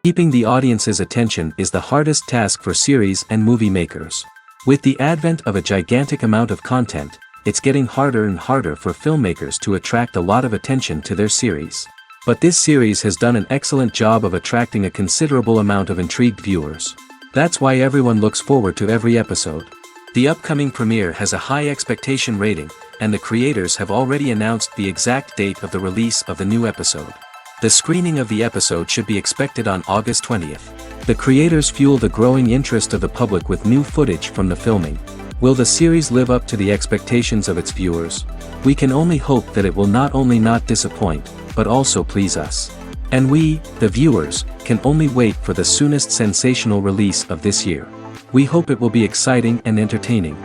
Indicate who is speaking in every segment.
Speaker 1: Keeping the audience's attention is the hardest task for series and movie makers. With the advent of a gigantic amount of content, it's getting harder and harder for filmmakers to attract a lot of attention to their series. But this series has done an excellent job of attracting a considerable amount of intrigued viewers. That's why everyone looks forward to every episode. The upcoming premiere has a high expectation rating, and the creators have already announced the exact date of the release of the new episode. The screening of the episode should be expected on August 20th. The creators fuel the growing interest of the public with new footage from the filming. Will the series live up to the expectations of its viewers? We can only hope that it will not only not disappoint, but also please us. And we, the viewers, can only wait for the soonest sensational release of this year. We hope it will be exciting and entertaining.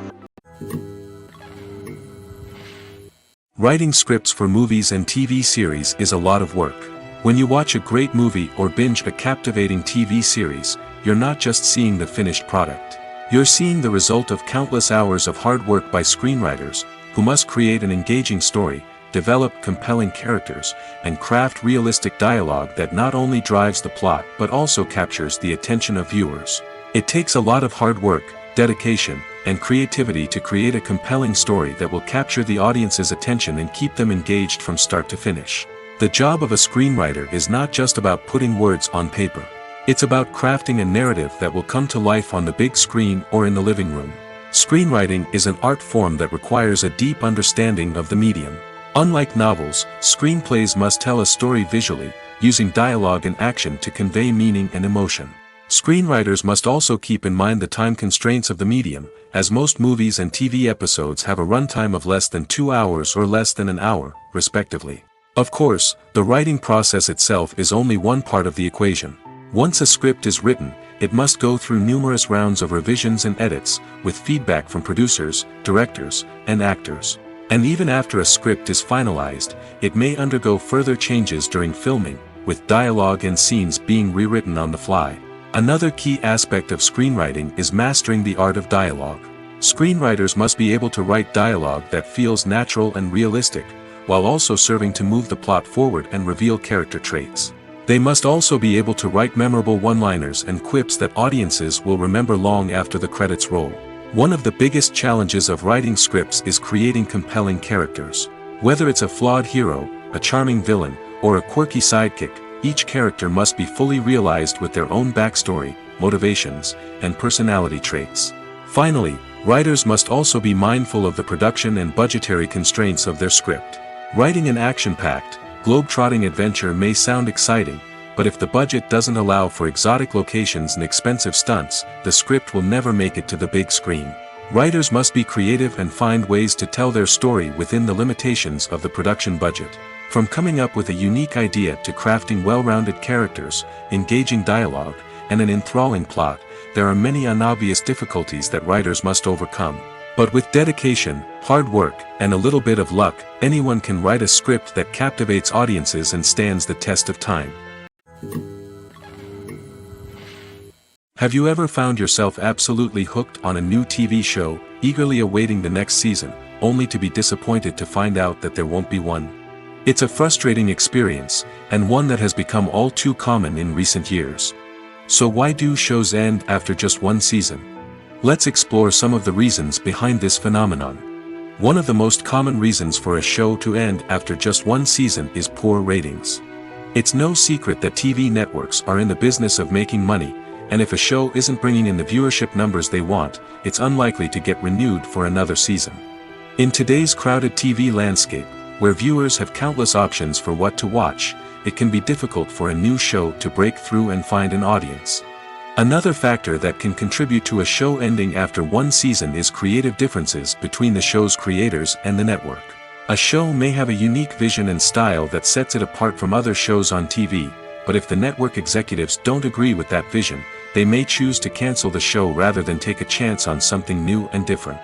Speaker 1: Writing scripts for movies and TV series is a lot of work. When you watch a great movie or binge a captivating TV series, you're not just seeing the finished product. You're seeing the result of countless hours of hard work by screenwriters, who must create an engaging story, develop compelling characters, and craft realistic dialogue that not only drives the plot but also captures the attention of viewers. It takes a lot of hard work, dedication, and creativity to create a compelling story that will capture the audience's attention and keep them engaged from start to finish. The job of a screenwriter is not just about putting words on paper. It's about crafting a narrative that will come to life on the big screen or in the living room. Screenwriting is an art form that requires a deep understanding of the medium. Unlike novels, screenplays must tell a story visually, using dialogue and action to convey meaning and emotion. Screenwriters must also keep in mind the time constraints of the medium, as most movies and TV episodes have a runtime of less than 2 hours or less than an hour, respectively. Of course, the writing process itself is only one part of the equation. Once a script is written, it must go through numerous rounds of revisions and edits, with feedback from producers, directors, and actors. And even after a script is finalized, it may undergo further changes during filming, with dialogue and scenes being rewritten on the fly. Another key aspect of screenwriting is mastering the art of dialogue. Screenwriters must be able to write dialogue that feels natural and realistic, while also serving to move the plot forward and reveal character traits. They must also be able to write memorable one-liners and quips that audiences will remember long after the credits roll. One of the biggest challenges of writing scripts is creating compelling characters. Whether it's a flawed hero, a charming villain, or a quirky sidekick, each character must be fully realized with their own backstory, motivations, and personality traits. Finally, writers must also be mindful of the production and budgetary constraints of their script. Writing an action-packed, globe-trotting adventure may sound exciting, but if the budget doesn't allow for exotic locations and expensive stunts, the script will never make it to the big screen. Writers must be creative and find ways to tell their story within the limitations of the production budget. From coming up with a unique idea to crafting well-rounded characters, engaging dialogue, and an enthralling plot, there are many unobvious difficulties that writers must overcome. But with dedication, hard work, and a little bit of luck, anyone can write a script that captivates audiences and stands the test of time. Have you ever found yourself absolutely hooked on a new TV show, eagerly awaiting the next season, only to be disappointed to find out that there won't be one? It's a frustrating experience, and one that has become all too common in recent years. So why do shows end after just one season? Let's explore some of the reasons behind this phenomenon. One of the most common reasons for a show to end after just one season is poor ratings. It's no secret that TV networks are in the business of making money, and if a show isn't bringing in the viewership numbers they want, it's unlikely to get renewed for another season. In today's crowded TV landscape, where viewers have countless options for what to watch, it can be difficult for a new show to break through and find an audience. Another factor that can contribute to a show ending after one season is creative differences between the show's creators and the network. A show may have a unique vision and style that sets it apart from other shows on TV, but if the network executives don't agree with that vision, they may choose to cancel the show rather than take a chance on something new and different.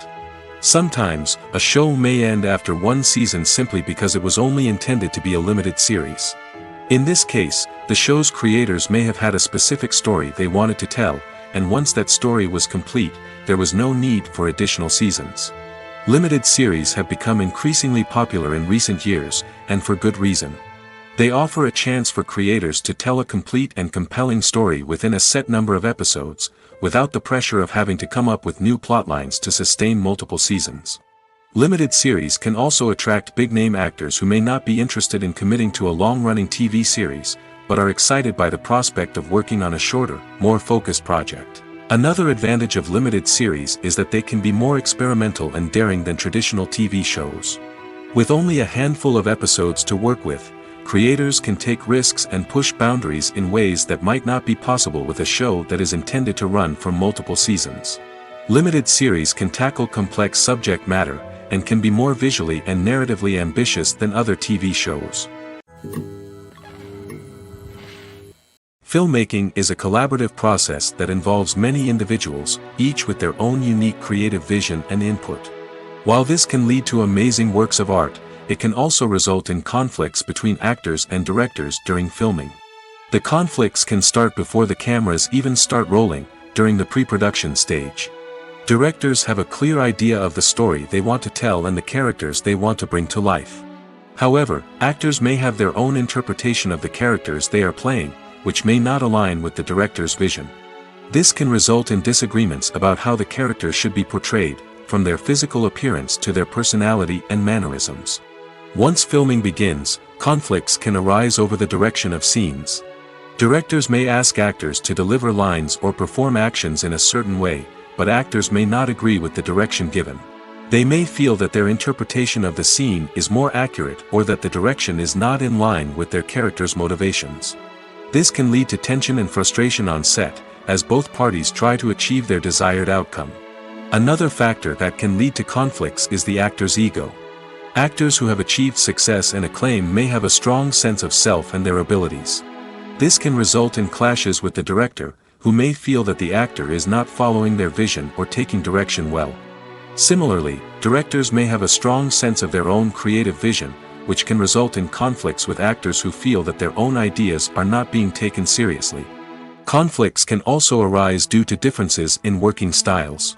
Speaker 1: Sometimes, a show may end after one season simply because it was only intended to be a limited series. In this case, the show's creators may have had a specific story they wanted to tell, and once that story was complete, there was no need for additional seasons. Limited series have become increasingly popular in recent years, and for good reason. They offer a chance for creators to tell a complete and compelling story within a set number of episodes, without the pressure of having to come up with new plotlines to sustain multiple seasons. Limited series can also attract big-name actors who may not be interested in committing to a long-running TV series, but are excited by the prospect of working on a shorter, more focused project. Another advantage of limited series is that they can be more experimental and daring than traditional TV shows. With only a handful of episodes to work with, creators can take risks and push boundaries in ways that might not be possible with a show that is intended to run for multiple seasons. Limited series can tackle complex subject matter, and can be more visually and narratively ambitious than other TV shows. Filmmaking is a collaborative process that involves many individuals, each with their own unique creative vision and input. While this can lead to amazing works of art, it can also result in conflicts between actors and directors during filming. The conflicts can start before the cameras even start rolling, during the pre-production stage. Directors have a clear idea of the story they want to tell and the characters they want to bring to life. However, actors may have their own interpretation of the characters they are playing, which may not align with the director's vision. This can result in disagreements about how the characters should be portrayed, from their physical appearance to their personality and mannerisms. Once filming begins, conflicts can arise over the direction of scenes. Directors may ask actors to deliver lines or perform actions in a certain way, but actors may not agree with the direction given. They may feel that their interpretation of the scene is more accurate or that the direction is not in line with their character's motivations. This can lead to tension and frustration on set, as both parties try to achieve their desired outcome. Another factor that can lead to conflicts is the actor's ego. Actors who have achieved success and acclaim may have a strong sense of self and their abilities. This can result in clashes with the director, who may feel that the actor is not following their vision or taking direction well. Similarly, directors may have a strong sense of their own creative vision, which can result in conflicts with actors who feel that their own ideas are not being taken seriously. Conflicts can also arise due to differences in working styles.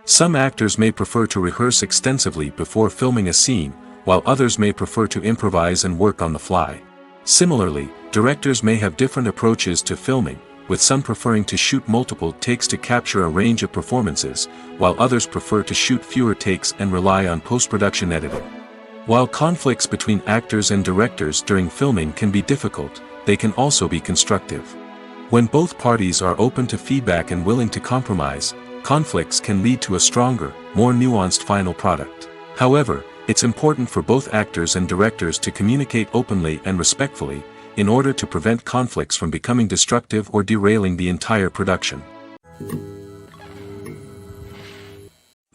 Speaker 1: Some actors may prefer to rehearse extensively before filming a scene, while others may prefer to improvise and work on the fly. Similarly, directors may have different approaches to filming, with some preferring to shoot multiple takes to capture a range of performances, while others prefer to shoot fewer takes and rely on post-production editing. While conflicts between actors and directors during filming can be difficult, they can also be constructive. When both parties are open to feedback and willing to compromise, conflicts can lead to a stronger, more nuanced final product. However, it's important for both actors and directors to communicate openly and respectfully, in order to prevent conflicts from becoming destructive or derailing the entire production.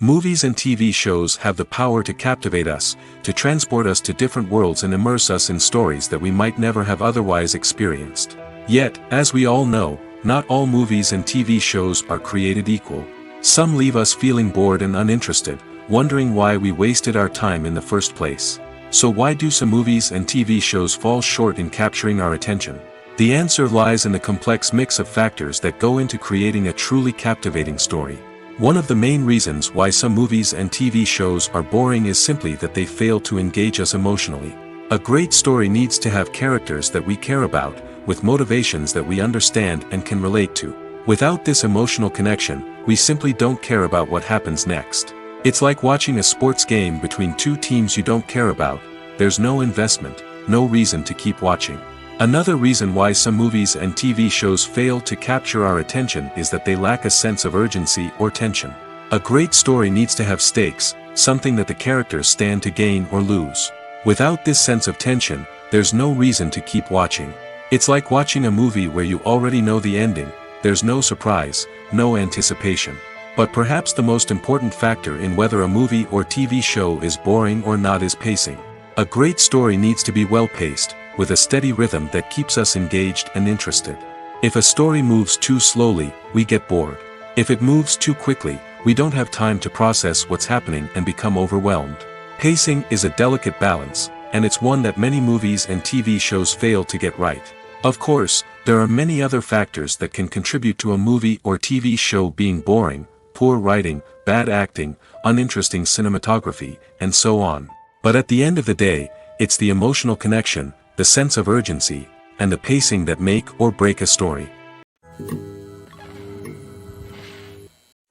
Speaker 1: Movies and TV shows have the power to captivate us, to transport us to different worlds and immerse us in stories that we might never have otherwise experienced. Yet, as we all know, not all movies and TV shows are created equal. Some leave us feeling bored and uninterested, wondering why we wasted our time in the first place. So why do some movies and TV shows fall short in capturing our attention? The answer lies in the complex mix of factors that go into creating a truly captivating story. One of the main reasons why some movies and TV shows are boring is simply that they fail to engage us emotionally. A great story needs to have characters that we care about, with motivations that we understand and can relate to. Without this emotional connection, we simply don't care about what happens next. It's like watching a sports game between two teams you don't care about. There's no investment, no reason to keep watching. Another reason why some movies and TV shows fail to capture our attention is that they lack a sense of urgency or tension. A great story needs to have stakes, something that the characters stand to gain or lose. Without this sense of tension, there's no reason to keep watching. It's like watching a movie where you already know the ending. There's no surprise, no anticipation. But perhaps the most important factor in whether a movie or TV show is boring or not is pacing. A great story needs to be well-paced, with a steady rhythm that keeps us engaged and interested. If a story moves too slowly, we get bored. If it moves too quickly, we don't have time to process what's happening and become overwhelmed. Pacing is a delicate balance, and it's one that many movies and TV shows fail to get right. Of course, there are many other factors that can contribute to a movie or TV show being boring: poor writing, bad acting, uninteresting cinematography, and so on. But at the end of the day, it's the emotional connection, the sense of urgency, and the pacing that make or break a story.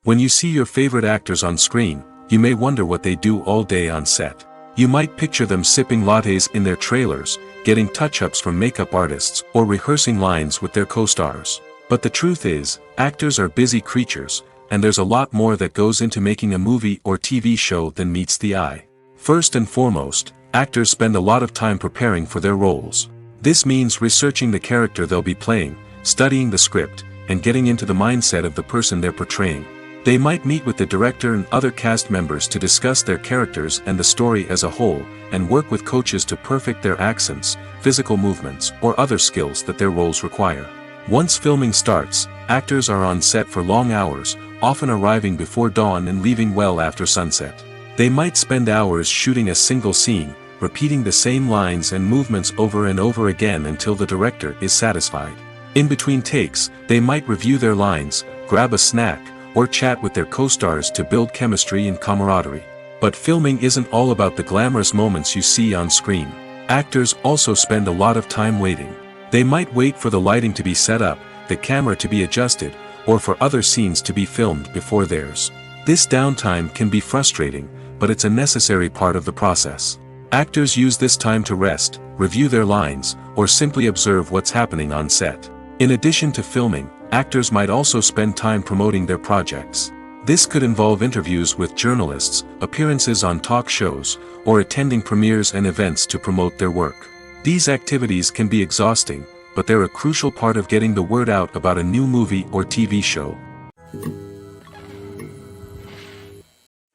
Speaker 1: When you see your favorite actors on screen, you may wonder what they do all day on set. You might picture them sipping lattes in their trailers, getting touch-ups from makeup artists, or rehearsing lines with their co-stars. But the truth is, actors are busy creatures, and there's a lot more that goes into making a movie or TV show than meets the eye. First and foremost, actors spend a lot of time preparing for their roles. This means researching the character they'll be playing, studying the script, and getting into the mindset of the person they're portraying. They might meet with the director and other cast members to discuss their characters and the story as a whole, and work with coaches to perfect their accents, physical movements, or other skills that their roles require. Once filming starts, actors are on set for long hours, often arriving before dawn and leaving well after sunset. They might spend hours shooting a single scene, repeating the same lines and movements over and over again until the director is satisfied. In between takes, they might review their lines, grab a snack, or chat with their co-stars to build chemistry and camaraderie. But filming isn't all about the glamorous moments you see on screen. Actors also spend a lot of time waiting. They might wait for the lighting to be set up, the camera to be adjusted, or for other scenes to be filmed before theirs. This downtime can be frustrating, but it's a necessary part of the process. Actors use this time to rest, review their lines, or simply observe what's happening on set. In addition to filming, actors might also spend time promoting their projects. This could involve interviews with journalists, appearances on talk shows, or attending premieres and events to promote their work. These activities can be exhausting, but they're a crucial part of getting the word out about a new movie or TV show.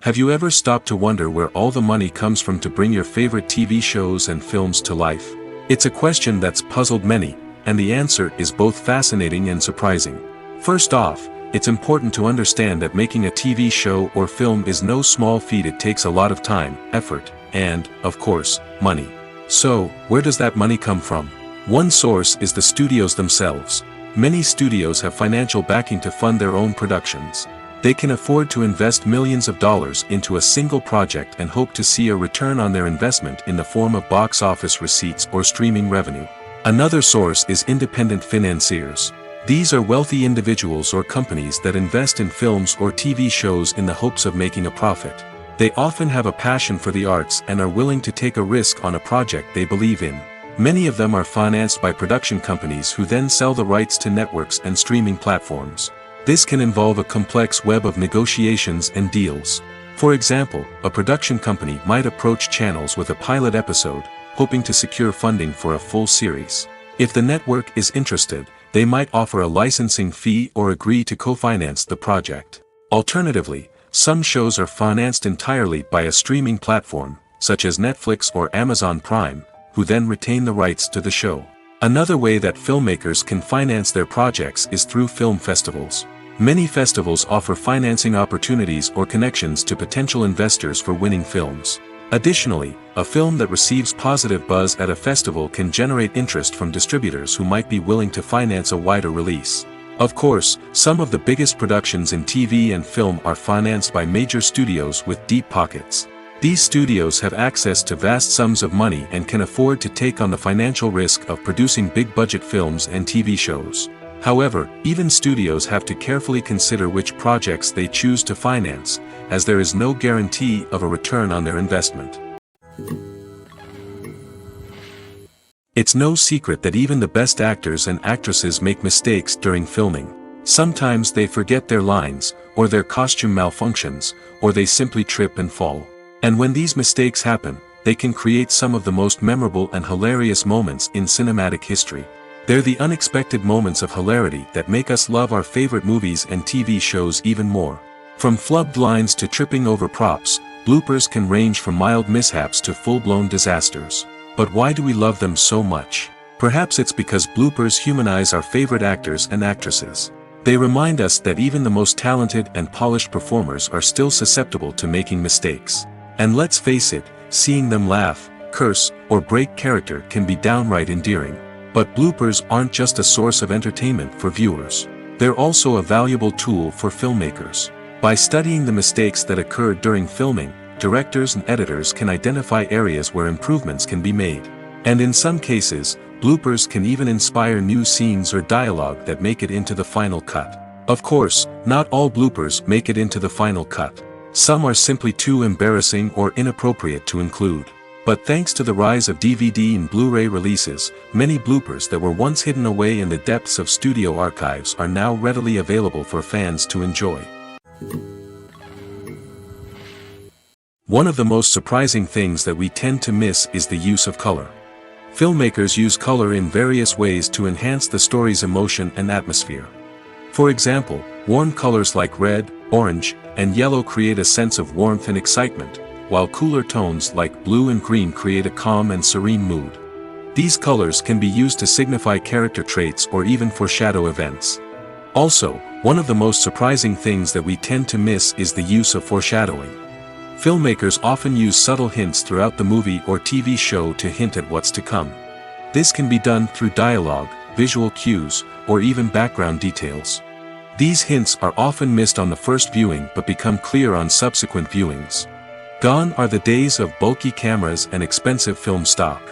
Speaker 1: Have you ever stopped to wonder where all the money comes from to bring your favorite TV shows and films to life? It's a question that's puzzled many, and the answer is both fascinating and surprising. First off, it's important to understand that making a TV show or film is no small feat. It takes a lot of time, effort, and, of course, money. So, where does that money come from? One source is the studios themselves. Many studios have financial backing to fund their own productions. They can afford to invest millions of dollars into a single project and hope to see a return on their investment in the form of box office receipts or streaming revenue. Another source is independent financiers. These are wealthy individuals or companies that invest in films or TV shows in the hopes of making a profit. They often have a passion for the arts and are willing to take a risk on a project they believe in. Many of them are financed by production companies who then sell the rights to networks and streaming platforms. This can involve a complex web of negotiations and deals. For example, a production company might approach channels with a pilot episode, hoping to secure funding for a full series. If the network is interested, they might offer a licensing fee or agree to co-finance the project. Alternatively, some shows are financed entirely by a streaming platform, such as Netflix or Amazon Prime, who then retain the rights to the show. Another way that filmmakers can finance their projects is through film festivals. Many festivals offer financing opportunities or connections to potential investors for winning films. Additionally, a film that receives positive buzz at a festival can generate interest from distributors who might be willing to finance a wider release. Of course, some of the biggest productions in TV and film are financed by major studios with deep pockets. These studios have access to vast sums of money and can afford to take on the financial risk of producing big-budget films and TV shows. However, even studios have to carefully consider which projects they choose to finance, as there is no guarantee of a return on their investment. It's no secret that even the best actors and actresses make mistakes during filming. Sometimes they forget their lines, or their costume malfunctions, or they simply trip and fall. And when these mistakes happen, they can create some of the most memorable and hilarious moments in cinematic history. They're the unexpected moments of hilarity that make us love our favorite movies and TV shows even more. From flubbed lines to tripping over props, bloopers can range from mild mishaps to full-blown disasters. But why do we love them so much? Perhaps it's because bloopers humanize our favorite actors and actresses. They remind us that even the most talented and polished performers are still susceptible to making mistakes. And let's face it, seeing them laugh, curse, or break character can be downright endearing. But bloopers aren't just a source of entertainment for viewers. They're also a valuable tool for filmmakers. By studying the mistakes that occurred during filming, directors and editors can identify areas where improvements can be made. And in some cases, bloopers can even inspire new scenes or dialogue that make it into the final cut. Of course, not all bloopers make it into the final cut. Some are simply too embarrassing or inappropriate to include. But thanks to the rise of DVD and Blu-ray releases, many bloopers that were once hidden away in the depths of studio archives are now readily available for fans to enjoy. One of the most surprising things that we tend to miss is the use of color. Filmmakers use color in various ways to enhance the story's emotion and atmosphere. For example, warm colors like red, orange, and yellow create a sense of warmth and excitement, while cooler tones like blue and green create a calm and serene mood. These colors can be used to signify character traits or even foreshadow events. Also, one of the most surprising things that we tend to miss is the use of foreshadowing. Filmmakers often use subtle hints throughout the movie or TV show to hint at what's to come. This can be done through dialogue, visual cues, or even background details. These hints are often missed on the first viewing but become clear on subsequent viewings. Gone are the days of bulky cameras and expensive film stock.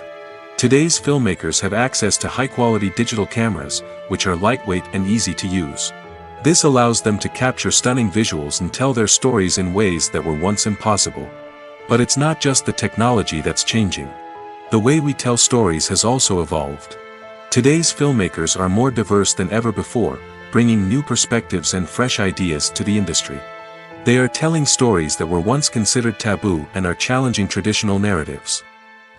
Speaker 1: Today's filmmakers have access to high-quality digital cameras, which are lightweight and easy to use. This allows them to capture stunning visuals and tell their stories in ways that were once impossible. But it's not just the technology that's changing. The way we tell stories has also evolved. Today's filmmakers are more diverse than ever before, bringing new perspectives and fresh ideas to the industry. They are telling stories that were once considered taboo and are challenging traditional narratives.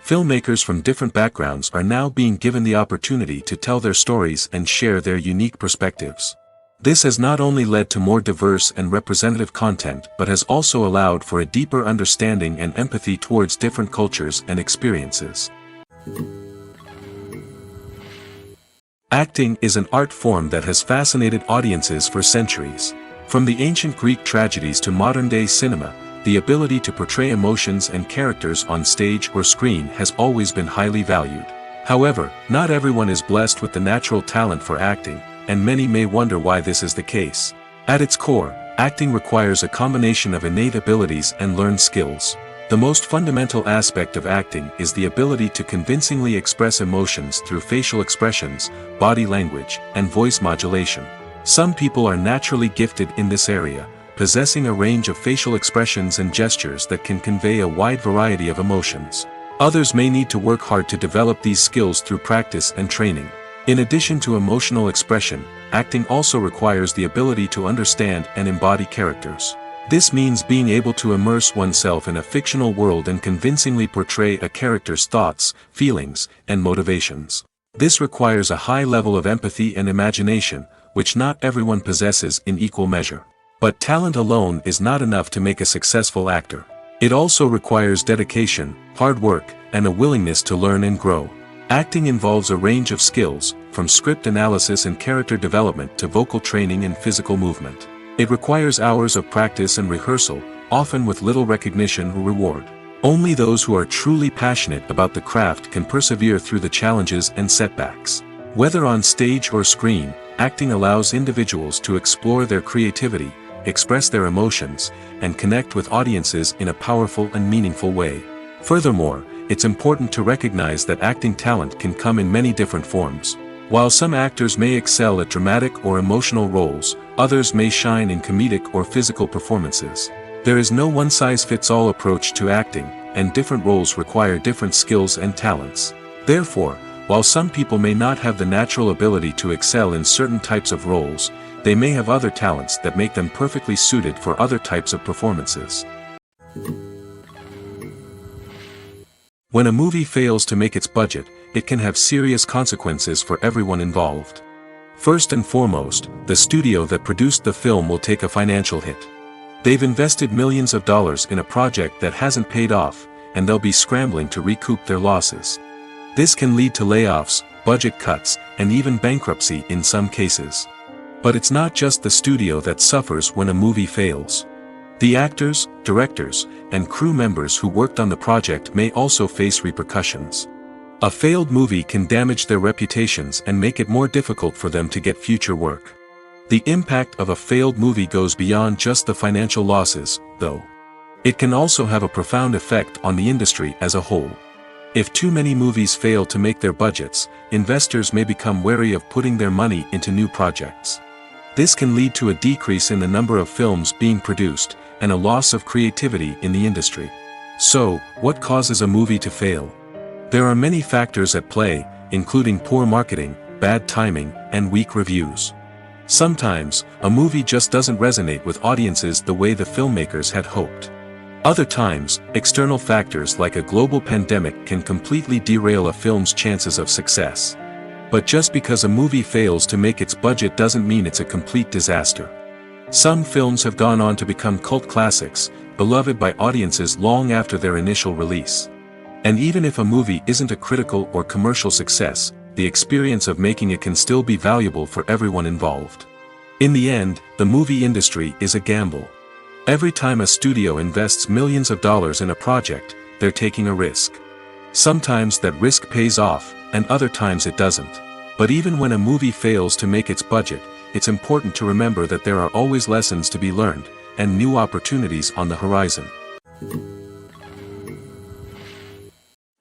Speaker 1: Filmmakers from different backgrounds are now being given the opportunity to tell their stories and share their unique perspectives. This has not only led to more diverse and representative content but has also allowed for a deeper understanding and empathy towards different cultures and experiences. Acting is an art form that has fascinated audiences for centuries. From the ancient Greek tragedies to modern-day cinema, the ability to portray emotions and characters on stage or screen has always been highly valued. However, not everyone is blessed with the natural talent for acting, and many may wonder why this is the case. At its core, acting requires a combination of innate abilities and learned skills. The most fundamental aspect of acting is the ability to convincingly express emotions through facial expressions, body language, and voice modulation. Some people are naturally gifted in this area, possessing a range of facial expressions and gestures that can convey a wide variety of emotions. Others may need to work hard to develop these skills through practice and training. In addition to emotional expression, acting also requires the ability to understand and embody characters. This means being able to immerse oneself in a fictional world and convincingly portray a character's thoughts, feelings, and motivations. This requires a high level of empathy and imagination, which not everyone possesses in equal measure. But talent alone is not enough to make a successful actor. It also requires dedication, hard work, and a willingness to learn and grow. Acting involves a range of skills, from script analysis and character development to vocal training and physical movement. It requires hours of practice and rehearsal, often with little recognition or reward. Only those who are truly passionate about the craft can persevere through the challenges and setbacks. Whether on stage or screen, acting allows individuals to explore their creativity, express their emotions, and connect with audiences in a powerful and meaningful way. Furthermore, it's important to recognize that acting talent can come in many different forms. While some actors may excel at dramatic or emotional roles, others may shine in comedic or physical performances. There is no one-size-fits-all approach to acting, and different roles require different skills and talents. Therefore, while some people may not have the natural ability to excel in certain types of roles, they may have other talents that make them perfectly suited for other types of performances. When a movie fails to make its budget, it can have serious consequences for everyone involved. First and foremost, the studio that produced the film will take a financial hit. They've invested millions of dollars in a project that hasn't paid off, and they'll be scrambling to recoup their losses. This can lead to layoffs, budget cuts, and even bankruptcy in some cases. But it's not just the studio that suffers when a movie fails. The actors, directors, and crew members who worked on the project may also face repercussions. A failed movie can damage their reputations and make it more difficult for them to get future work. The impact of a failed movie goes beyond just the financial losses, though. It can also have a profound effect on the industry as a whole. If too many movies fail to make their budgets, investors may become wary of putting their money into new projects. This can lead to a decrease in the number of films being produced, and a loss of creativity in the industry. So, what causes a movie to fail? There are many factors at play, including poor marketing, bad timing, and weak reviews. Sometimes, a movie just doesn't resonate with audiences the way the filmmakers had hoped. Other times, external factors like a global pandemic can completely derail a film's chances of success. But just because a movie fails to make its budget doesn't mean it's a complete disaster. Some films have gone on to become cult classics, beloved by audiences long after their initial release. And even if a movie isn't a critical or commercial success, the experience of making it can still be valuable for everyone involved. In the end, the movie industry is a gamble. Every time a studio invests millions of dollars in a project, they're taking a risk. Sometimes that risk pays off, and other times it doesn't. But even when a movie fails to make its budget, it's important to remember that there are always lessons to be learned, and new opportunities on the horizon.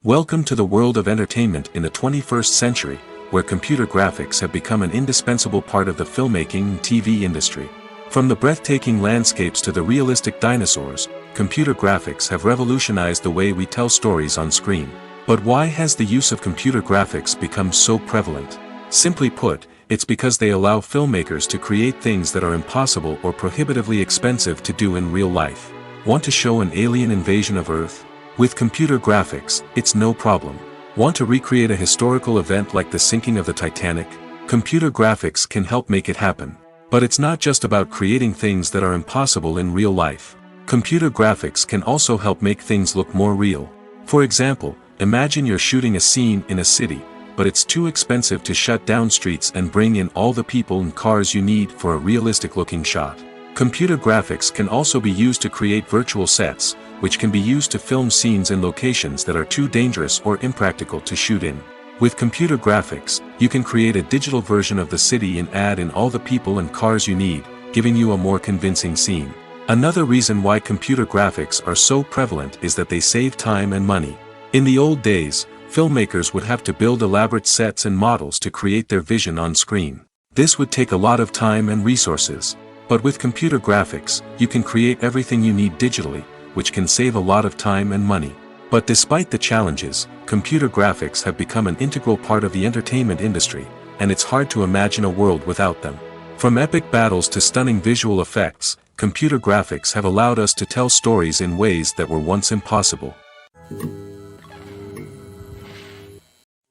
Speaker 1: Welcome to the world of entertainment in the 21st century, where computer graphics have become an indispensable part of the filmmaking and TV industry. From the breathtaking landscapes to the realistic dinosaurs, computer graphics have revolutionized the way we tell stories on screen. But why has the use of computer graphics become so prevalent? Simply put, it's because they allow filmmakers to create things that are impossible or prohibitively expensive to do in real life. Want to show an alien invasion of Earth? With computer graphics, it's no problem. Want to recreate a historical event like the sinking of the Titanic? Computer graphics can help make it happen. But it's not just about creating things that are impossible in real life. Computer graphics can also help make things look more real. For example, imagine you're shooting a scene in a city, but it's too expensive to shut down streets and bring in all the people and cars you need for a realistic-looking shot. Computer graphics can also be used to create virtual sets, which can be used to film scenes in locations that are too dangerous or impractical to shoot in. With computer graphics, you can create a digital version of the city and add in all the people and cars you need, giving you a more convincing scene. Another reason why computer graphics are so prevalent is that they save time and money. In the old days, filmmakers would have to build elaborate sets and models to create their vision on screen. This would take a lot of time and resources. But with computer graphics, you can create everything you need digitally, which can save a lot of time and money. But despite the challenges, computer graphics have become an integral part of the entertainment industry, and it's hard to imagine a world without them. From epic battles to stunning visual effects, computer graphics have allowed us to tell stories in ways that were once impossible.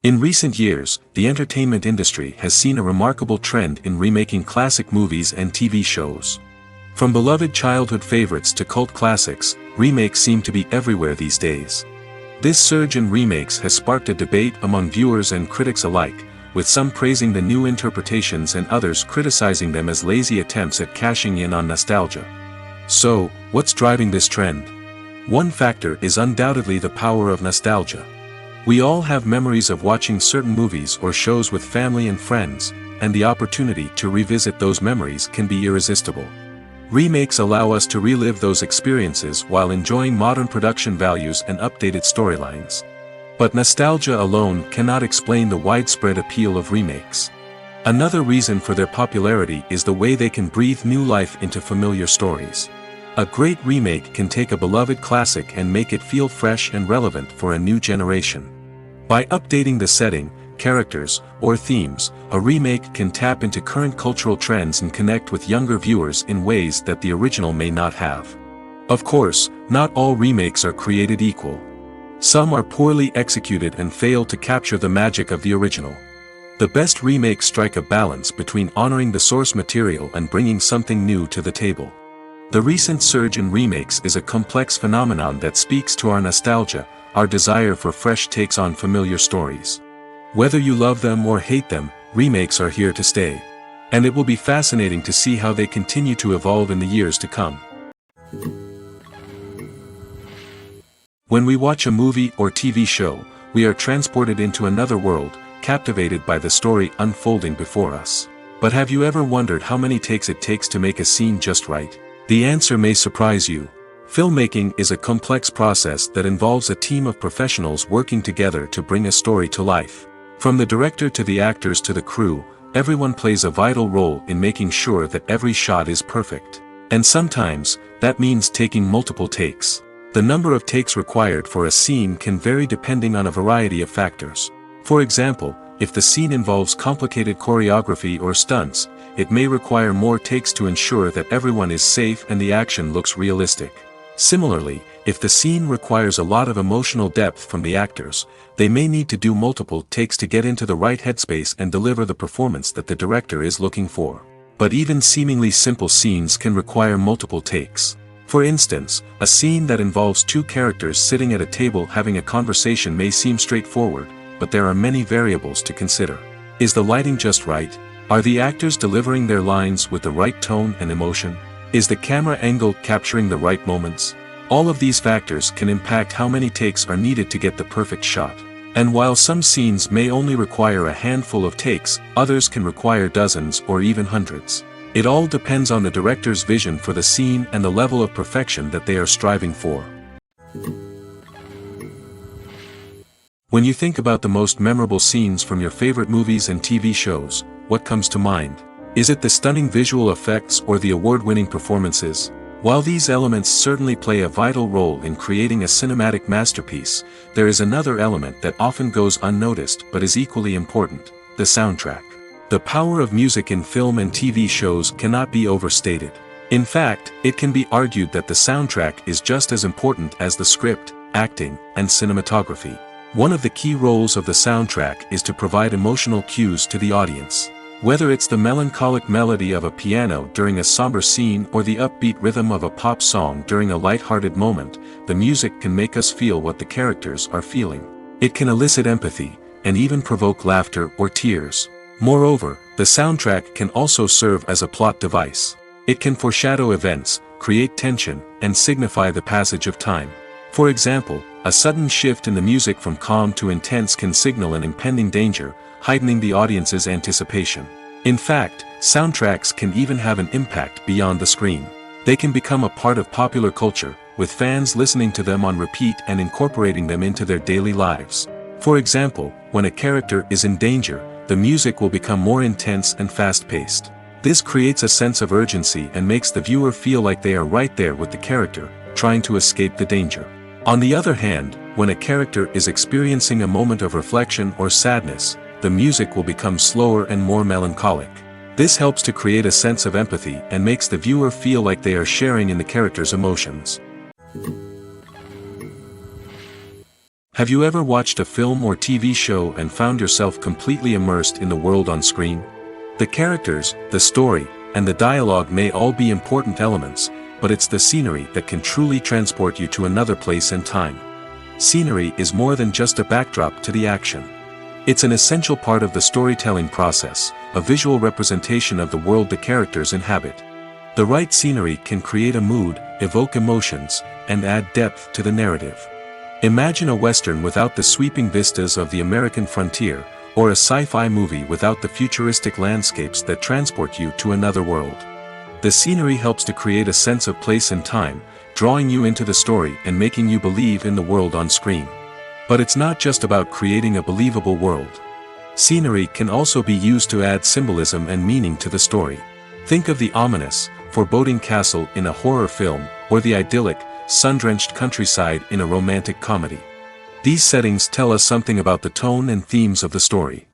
Speaker 1: In recent years, the entertainment industry has seen a remarkable trend in remaking classic movies and TV shows. From beloved childhood favorites to cult classics, remakes seem to be everywhere these days. This surge in remakes has sparked a debate among viewers and critics alike, with some praising the new interpretations and others criticizing them as lazy attempts at cashing in on nostalgia. So, what's driving this trend? One factor is undoubtedly the power of nostalgia. We all have memories of watching certain movies or shows with family and friends, and the opportunity to revisit those memories can be irresistible. Remakes allow us to relive those experiences while enjoying modern production values and updated storylines. But nostalgia alone cannot explain the widespread appeal of remakes. Another reason for their popularity is the way they can breathe new life into familiar stories. A great remake can take a beloved classic and make it feel fresh and relevant for a new generation. By updating the setting, characters, or themes, a remake can tap into current cultural trends and connect with younger viewers in ways that the original may not have. Of course, not all remakes are created equal. Some are poorly executed and fail to capture the magic of the original. The best remakes strike a balance between honoring the source material and bringing something new to the table. The recent surge in remakes is a complex phenomenon that speaks to our nostalgia, our desire for fresh takes on familiar stories. Whether you love them or hate them, remakes are here to stay. And it will be fascinating to see how they continue to evolve in the years to come. When we watch a movie or TV show, we are transported into another world, captivated by the story unfolding before us. But have you ever wondered how many takes it takes to make a scene just right? The answer may surprise you. Filmmaking is a complex process that involves a team of professionals working together to bring a story to life. From the director to the actors to the crew, everyone plays a vital role in making sure that every shot is perfect. And sometimes, that means taking multiple takes. The number of takes required for a scene can vary depending on a variety of factors. For example, if the scene involves complicated choreography or stunts, it may require more takes to ensure that everyone is safe and the action looks realistic. Similarly, if the scene requires a lot of emotional depth from the actors, they may need to do multiple takes to get into the right headspace and deliver the performance that the director is looking for. But even seemingly simple scenes can require multiple takes. For instance, a scene that involves two characters sitting at a table having a conversation may seem straightforward, but there are many variables to consider. Is the lighting just right? Are the actors delivering their lines with the right tone and emotion? Is the camera angle capturing the right moments? All of these factors can impact how many takes are needed to get the perfect shot. And while some scenes may only require a handful of takes, others can require dozens or even hundreds. It all depends on the director's vision for the scene and the level of perfection that they are striving for. When you think about the most memorable scenes from your favorite movies and TV shows, what comes to mind? Is it the stunning visual effects or the award-winning performances? While these elements certainly play a vital role in creating a cinematic masterpiece, there is another element that often goes unnoticed but is equally important: the soundtrack. The power of music in film and TV shows cannot be overstated. In fact, it can be argued that the soundtrack is just as important as the script, acting, and cinematography. One of the key roles of the soundtrack is to provide emotional cues to the audience. Whether it's the melancholic melody of a piano during a somber scene or the upbeat rhythm of a pop song during a light-hearted moment, the music can make us feel what the characters are feeling. It can elicit empathy, and even provoke laughter or tears. Moreover, the soundtrack can also serve as a plot device. It can foreshadow events, create tension, and signify the passage of time. For example, a sudden shift in the music from calm to intense can signal an impending danger, heightening the audience's anticipation. In fact, soundtracks can even have an impact beyond the screen. They can become a part of popular culture, with fans listening to them on repeat and incorporating them into their daily lives. For example, when a character is in danger, the music will become more intense and fast-paced. This creates a sense of urgency and makes the viewer feel like they are right there with the character, trying to escape the danger. On the other hand, when a character is experiencing a moment of reflection or sadness, the music will become slower and more melancholic. This helps to create a sense of empathy and makes the viewer feel like they are sharing in the character's emotions. Have you ever watched a film or TV show and found yourself completely immersed in the world on screen? The characters, the story, and the dialogue may all be important elements, but it's the scenery that can truly transport you to another place and time. Scenery is more than just a backdrop to the action. It's an essential part of the storytelling process, a visual representation of the world the characters inhabit. The right scenery can create a mood, evoke emotions, and add depth to the narrative. Imagine a Western without the sweeping vistas of the American frontier, or a sci-fi movie without the futuristic landscapes that transport you to another world. The scenery helps to create a sense of place and time, drawing you into the story and making you believe in the world on screen. But it's not just about creating a believable world. Scenery can also be used to add symbolism and meaning to the story. Think of the ominous, foreboding castle in a horror film, or the idyllic, sun-drenched countryside in a romantic comedy. These settings tell us something about the tone and themes of the story.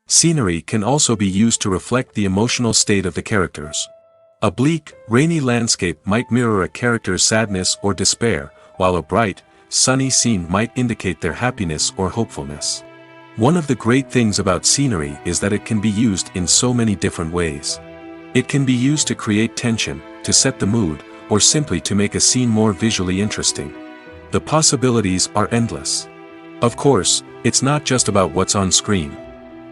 Speaker 1: Scenery can also be used to reflect the emotional state of the characters. A bleak, rainy landscape might mirror a character's sadness or despair, while a bright, sunny scene might indicate their happiness or hopefulness. One of the great things about scenery is that it can be used in so many different ways. It can be used to create tension, to set the mood, or simply to make a scene more visually interesting. The possibilities are endless. Of course, it's not just about what's on screen.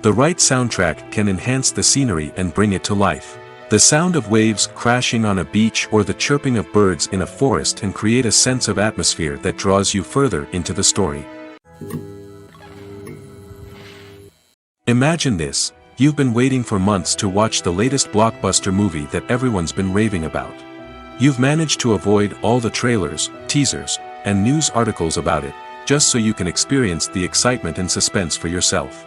Speaker 1: The right soundtrack can enhance the scenery and bring it to life. The sound of waves crashing on a beach or the chirping of birds in a forest can create a sense of atmosphere that draws you further into the story. Imagine this: you've been waiting for months to watch the latest blockbuster movie that everyone's been raving about. You've managed to avoid all the trailers, teasers, and news articles about it, just so you can experience the excitement and suspense for yourself.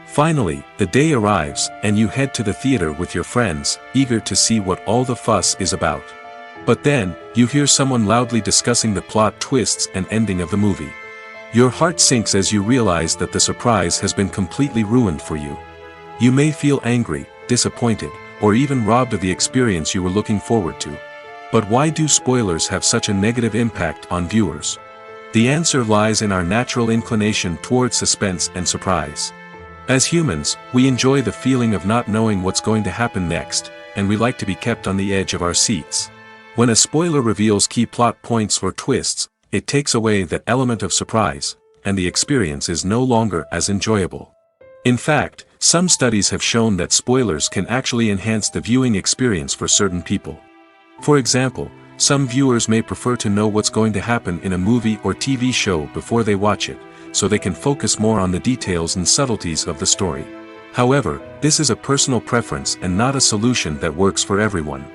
Speaker 1: Finally, the day arrives, and you head to the theater with your friends, eager to see what all the fuss is about. But then, you hear someone loudly discussing the plot twists and ending of the movie. Your heart sinks as you realize that the surprise has been completely ruined for you. You may feel angry, disappointed, or even robbed of the experience you were looking forward to. But why do spoilers have such a negative impact on viewers? The answer lies in our natural inclination towards suspense and surprise. As humans, we enjoy the feeling of not knowing what's going to happen next, and we like to be kept on the edge of our seats. When a spoiler reveals key plot points or twists, it takes away that element of surprise, and the experience is no longer as enjoyable. In fact, some studies have shown that spoilers can actually enhance the viewing experience for certain people. For example, some viewers may prefer to know what's going to happen in a movie or TV show before they watch it, so they can focus more on the details and subtleties of the story. However, this is a personal preference and not a solution that works for everyone.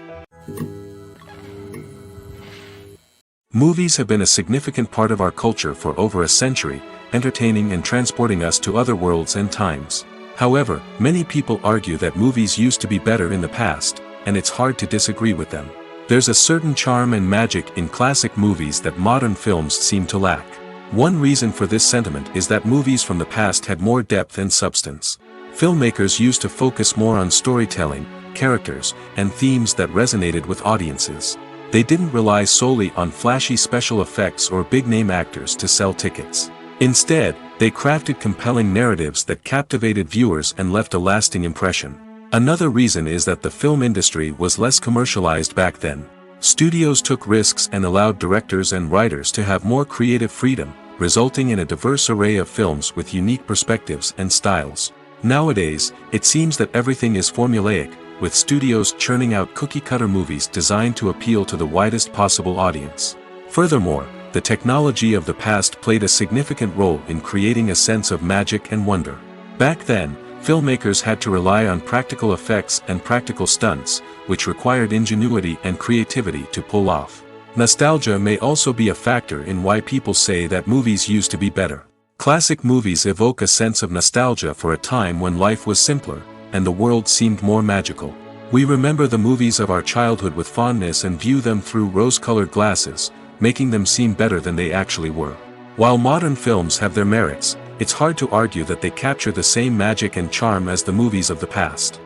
Speaker 1: Movies have been a significant part of our culture for over a century, entertaining and transporting us to other worlds and times. However, many people argue that movies used to be better in the past, and it's hard to disagree with them. There's a certain charm and magic in classic movies that modern films seem to lack. One reason for this sentiment is that movies from the past had more depth and substance. Filmmakers used to focus more on storytelling, characters, and themes that resonated with audiences. They didn't rely solely on flashy special effects or big-name actors to sell tickets. Instead, they crafted compelling narratives that captivated viewers and left a lasting impression. Another reason is that the film industry was less commercialized back then. Studios took risks and allowed directors and writers to have more creative freedom, resulting in a diverse array of films with unique perspectives and styles. Nowadays, it seems that everything is formulaic, with studios churning out cookie-cutter movies designed to appeal to the widest possible audience. Furthermore, the technology of the past played a significant role in creating a sense of magic and wonder. Back then, filmmakers had to rely on practical effects and practical stunts, which required ingenuity and creativity to pull off. Nostalgia may also be a factor in why people say that movies used to be better. Classic movies evoke a sense of nostalgia for a time when life was simpler, and the world seemed more magical. We remember the movies of our childhood with fondness and view them through rose-colored glasses, making them seem better than they actually were. While modern films have their merits, it's hard to argue that they capture the same magic and charm as the movies of the past.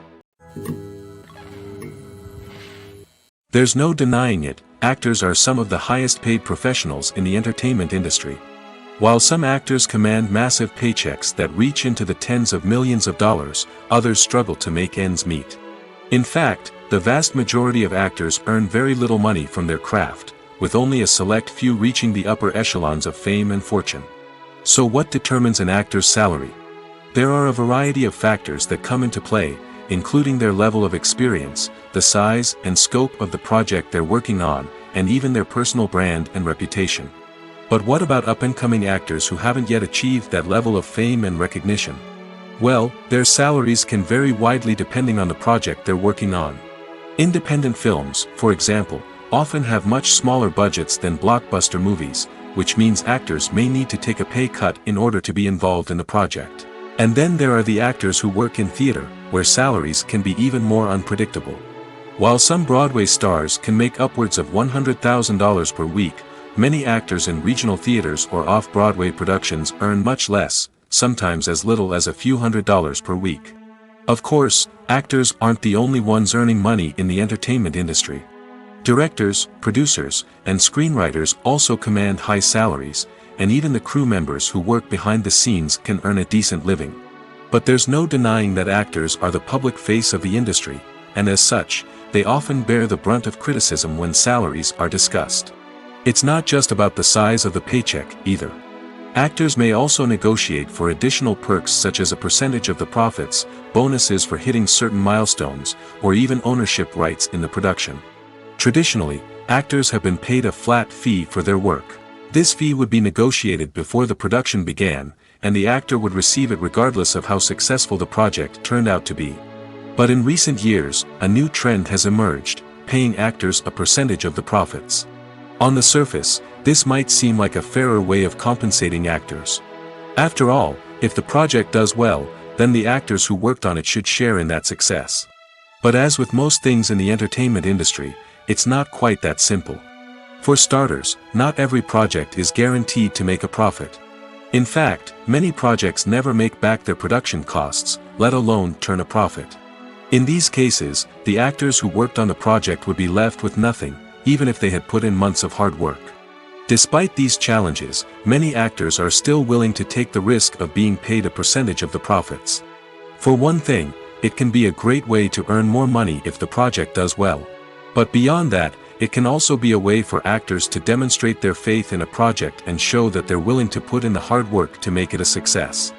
Speaker 1: There's no denying it, actors are some of the highest-paid professionals in the entertainment industry. While some actors command massive paychecks that reach into the tens of millions of dollars, others struggle to make ends meet. In fact, the vast majority of actors earn very little money from their craft, with only a select few reaching the upper echelons of fame and fortune. So what determines an actor's salary? There are a variety of factors that come into play, including their level of experience, the size and scope of the project they're working on, and even their personal brand and reputation. But what about up-and-coming actors who haven't yet achieved that level of fame and recognition? Well, their salaries can vary widely depending on the project they're working on. Independent films, for example, often have much smaller budgets than blockbuster movies, which means actors may need to take a pay cut in order to be involved in the project. And then there are the actors who work in theater, where salaries can be even more unpredictable. While some Broadway stars can make upwards of $100,000 per week, many actors in regional theaters or off-Broadway productions earn much less, sometimes as little as a few $100s per week. Of course, actors aren't the only ones earning money in the entertainment industry. Directors, producers, and screenwriters also command high salaries, and even the crew members who work behind the scenes can earn a decent living. But there's no denying that actors are the public face of the industry, and as such, they often bear the brunt of criticism when salaries are discussed. It's not just about the size of the paycheck, either. Actors may also negotiate for additional perks such as a percentage of the profits, bonuses for hitting certain milestones, or even ownership rights in the production. Traditionally, actors have been paid a flat fee for their work. This fee would be negotiated before the production began, and the actor would receive it regardless of how successful the project turned out to be. But in recent years, a new trend has emerged. start paying actors a percentage of the profits. On the surface, this might seem like a fairer way of compensating actors. After all, if the project does well, then the actors who worked on it should share in that success. But as with most things in the entertainment industry, it's not quite that simple. For starters, not every project is guaranteed to make a profit. In fact, many projects never make back their production costs, let alone turn a profit. In these cases, the actors who worked on the project would be left with nothing, even if they had put in months of hard work. Despite these challenges, many actors are still willing to take the risk of being paid a percentage of the profits. For one thing, it can be a great way to earn more money if the project does well. But beyond that, it can also be a way for actors to demonstrate their faith in a project and show that they're willing to put in the hard work to make it a success.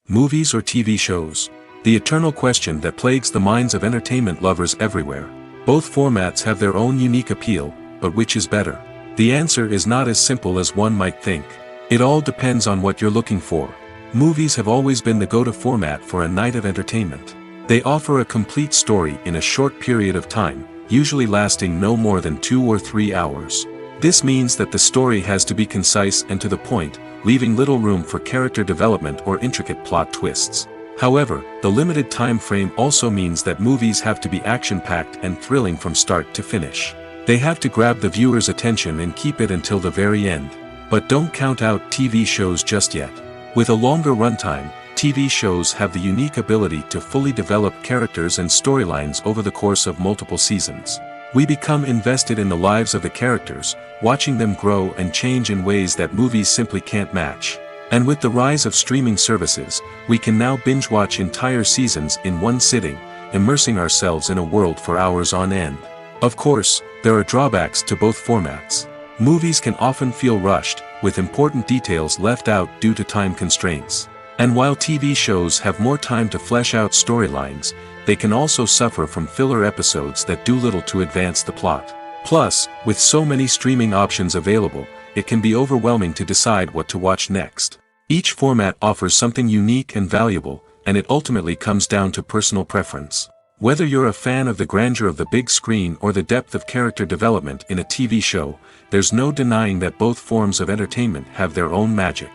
Speaker 1: Movies or TV shows? The eternal question that plagues the minds of entertainment lovers everywhere. Both formats have their own unique appeal, but which is better? The answer is not as simple as one might think. It all depends on what you're looking for. Movies have always been the go-to format for a night of entertainment. They offer a complete story in a short period of time, usually lasting no more than 2 or 3 hours. This means that the story has to be concise and to the point, leaving little room for character development or intricate plot twists. However, the limited time frame also means that movies have to be action-packed and thrilling from start to finish. They have to grab the viewer's attention and keep it until the very end. But don't count out TV shows just yet. With a longer runtime, TV shows have the unique ability to fully develop characters and storylines over the course of multiple seasons. We become invested in the lives of the characters, watching them grow and change in ways that movies simply can't match. And with the rise of streaming services, we can now binge-watch entire seasons in one sitting, immersing ourselves in a world for hours on end. Of course, there are drawbacks to both formats. Movies can often feel rushed, with important details left out due to time constraints. And while TV shows have more time to flesh out storylines, they can also suffer from filler episodes that do little to advance the plot. Plus, with so many streaming options available, it can be overwhelming to decide what to watch next. Each format offers something unique and valuable, and it ultimately comes down to personal preference. Whether you're a fan of the grandeur of the big screen or the depth of character development in a TV show, there's no denying that both forms of entertainment have their own magic.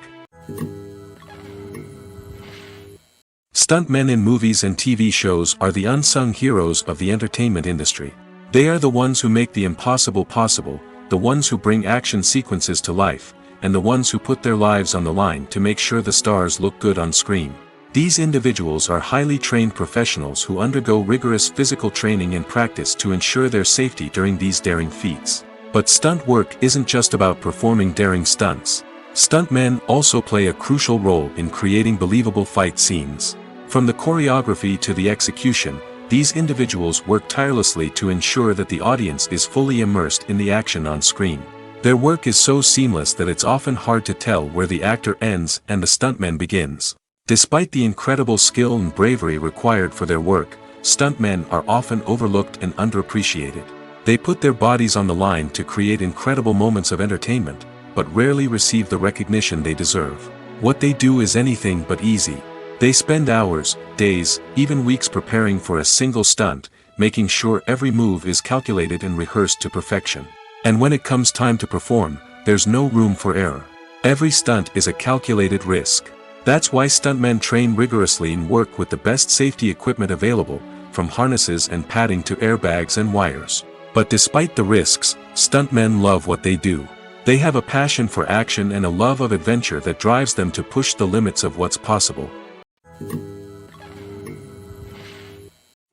Speaker 1: Stuntmen in movies and TV shows are the unsung heroes of the entertainment industry. They are the ones who make the impossible possible, the ones who bring action sequences to life, and the ones who put their lives on the line to make sure the stars look good on screen. These individuals are highly trained professionals who undergo rigorous physical training and practice to ensure their safety during these daring feats. But stunt work isn't just about performing daring stunts. Stuntmen also play a crucial role in creating believable fight scenes. From the choreography to the execution, these individuals work tirelessly to ensure that the audience is fully immersed in the action on screen. Their work is so seamless that it's often hard to tell where the actor ends and the stuntman begins. Despite the incredible skill and bravery required for their work, stuntmen are often overlooked and underappreciated. They put their bodies on the line to create incredible moments of entertainment, but rarely receive the recognition they deserve. What they do is anything but easy. They spend hours, days, even weeks preparing for a single stunt, making sure every move is calculated and rehearsed to perfection. And when it comes time to perform, there's no room for error. Every stunt is a calculated risk. That's why stuntmen train rigorously and work with the best safety equipment available, from harnesses and padding to airbags and wires. But despite the risks, stuntmen love what they do. They have a passion for action and a love of adventure that drives them to push the limits of what's possible.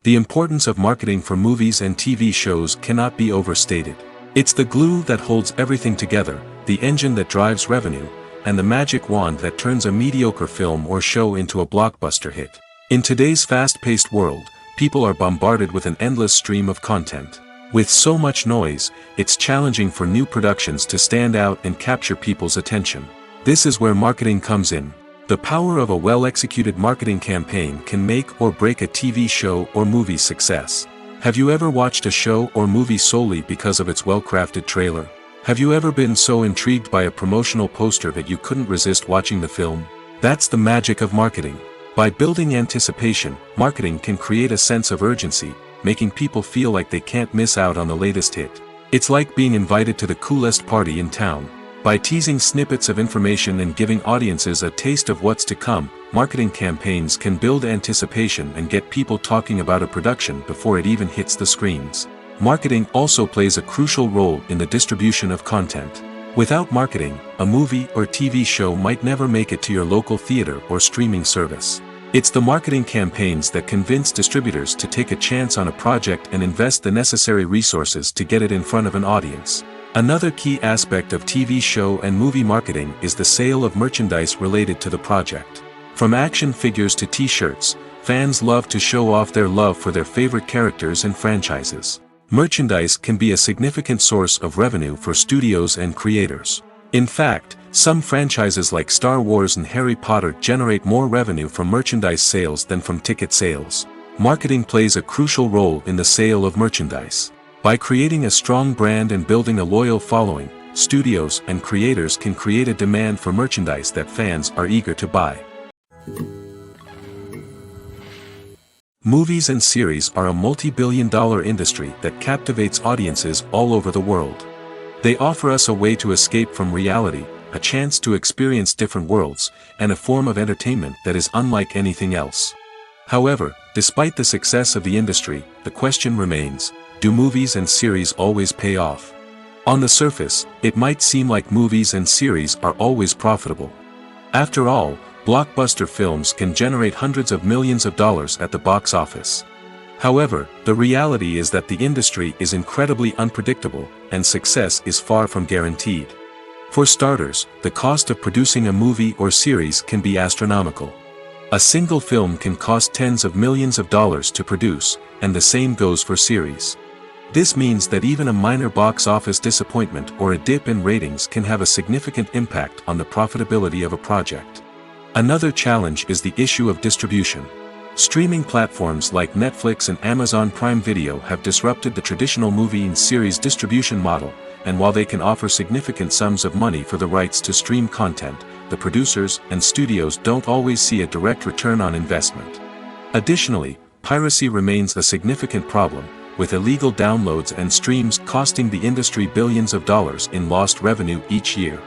Speaker 1: The importance of marketing for movies and TV shows cannot be overstated. It's the glue that holds everything together, the engine that drives revenue, and the magic wand that turns a mediocre film or show into a blockbuster hit. In today's fast-paced world, people are bombarded with an endless stream of content. With so much noise, it's challenging for new productions to stand out and capture people's attention. This is where marketing comes in. The power of a well-executed marketing campaign can make or break a TV show or movie's success. Have you ever watched a show or movie solely because of its well-crafted trailer? Have you ever been so intrigued by a promotional poster that you couldn't resist watching the film? That's the magic of marketing. By building anticipation, marketing can create a sense of urgency, making people feel like they can't miss out on the latest hit. It's like being invited to the coolest party in town. By teasing snippets of information and giving audiences a taste of what's to come, marketing campaigns can build anticipation and get people talking about a production before it even hits the screens. Marketing also plays a crucial role in the distribution of content. Without marketing, a movie or TV show might never make it to your local theater or streaming service. It's the marketing campaigns that convince distributors to take a chance on a project and invest the necessary resources to get it in front of an audience. Another key aspect of TV show and movie marketing is the sale of merchandise related to the project. From action figures to t-shirts, fans love to show off their love for their favorite characters and franchises. Merchandise can be a significant source of revenue for studios and creators. In fact, some franchises like Star Wars and Harry Potter generate more revenue from merchandise sales than from ticket sales. Marketing plays a crucial role in the sale of merchandise. By creating a strong brand and building a loyal following, studios and creators can create a demand for merchandise that fans are eager to buy. Movies and series are a multi-billion-dollar industry that captivates audiences all over the world. They offer us a way to escape from reality, a chance to experience different worlds, and a form of entertainment that is unlike anything else. However, despite the success of the industry, the question remains, do movies and series always pay off? On the surface, it might seem like movies and series are always profitable. After all, blockbuster films can generate hundreds of millions of dollars at the box office. However, the reality is that the industry is incredibly unpredictable, and success is far from guaranteed. For starters, the cost of producing a movie or series can be astronomical. A single film can cost tens of millions of dollars to produce, and the same goes for series. This means that even a minor box office disappointment or a dip in ratings can have a significant impact on the profitability of a project. Another challenge is the issue of distribution. Streaming platforms like Netflix and Amazon Prime Video have disrupted the traditional movie and series distribution model, and while they can offer significant sums of money for the rights to stream content, the producers and studios don't always see a direct return on investment. Additionally, piracy remains a significant problem, with illegal downloads and streams costing the industry billions of dollars in lost revenue each year.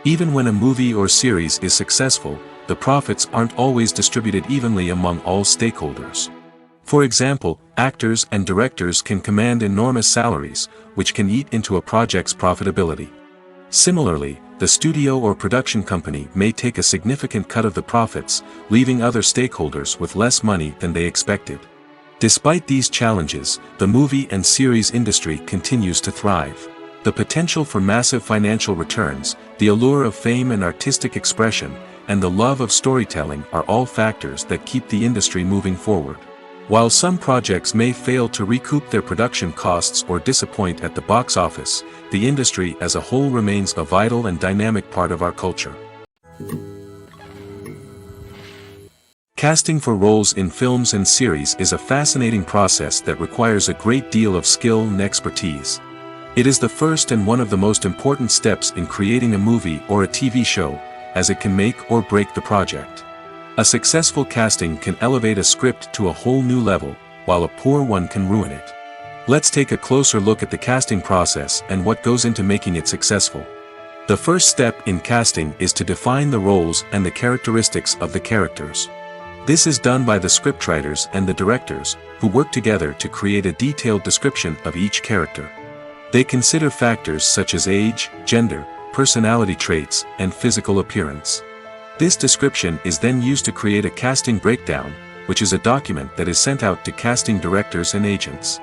Speaker 1: Even when a movie or series is successful, the profits aren't always distributed evenly among all stakeholders. For example, actors and directors can command enormous salaries, which can eat into a project's profitability. Similarly, the studio or production company may take a significant cut of the profits, leaving other stakeholders with less money than they expected. Despite these challenges, the movie and series industry continues to thrive. The potential for massive financial returns, the allure of fame and artistic expression, and the love of storytelling are all factors that keep the industry moving forward. While some projects may fail to recoup their production costs or disappoint at the box office, the industry as a whole remains a vital and dynamic part of our culture. Casting for roles in films and series is a fascinating process that requires a great deal of skill and expertise. It is the first and one of the most important steps in creating a movie or a TV show, as it can make or break the project. A successful casting can elevate a script to a whole new level, while a poor one can ruin it. Let's take a closer look at the casting process and what goes into making it successful. The first step in casting is to define the roles and the characteristics of the characters. This is done by the scriptwriters and the directors, who work together to create a detailed description of each character. They consider factors such as age, gender, personality traits, and physical appearance. This description is then used to create a casting breakdown, which is a document that is sent out to casting directors and agents.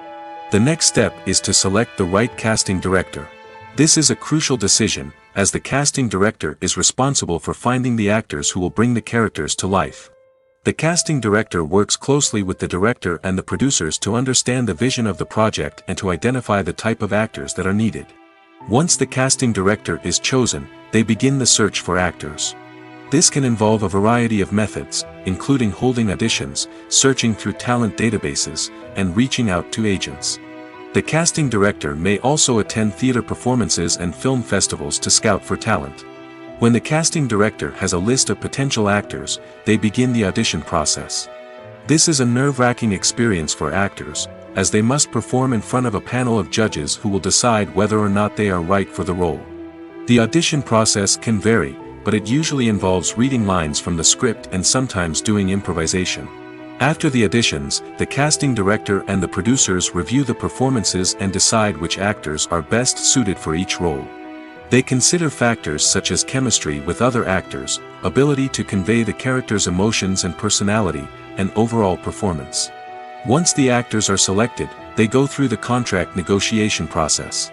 Speaker 1: The next step is to select the right casting director. This is a crucial decision, as the casting director is responsible for finding the actors who will bring the characters to life. The casting director works closely with the director and the producers to understand the vision of the project and to identify the type of actors that are needed. Once the casting director is chosen, they begin the search for actors. This can involve a variety of methods, including holding auditions, searching through talent databases, and reaching out to agents. The casting director may also attend theater performances and film festivals to scout for talent. When the casting director has a list of potential actors, they begin the audition process. This is a nerve-wracking experience for actors, as they must perform in front of a panel of judges who will decide whether or not they are right for the role. The audition process can vary, but it usually involves reading lines from the script and sometimes doing improvisation. After the auditions, the casting director and the producers review the performances and decide which actors are best suited for each role. They consider factors such as chemistry with other actors, ability to convey the character's emotions and personality, and overall performance. Once the actors are selected, they go through the contract negotiation process.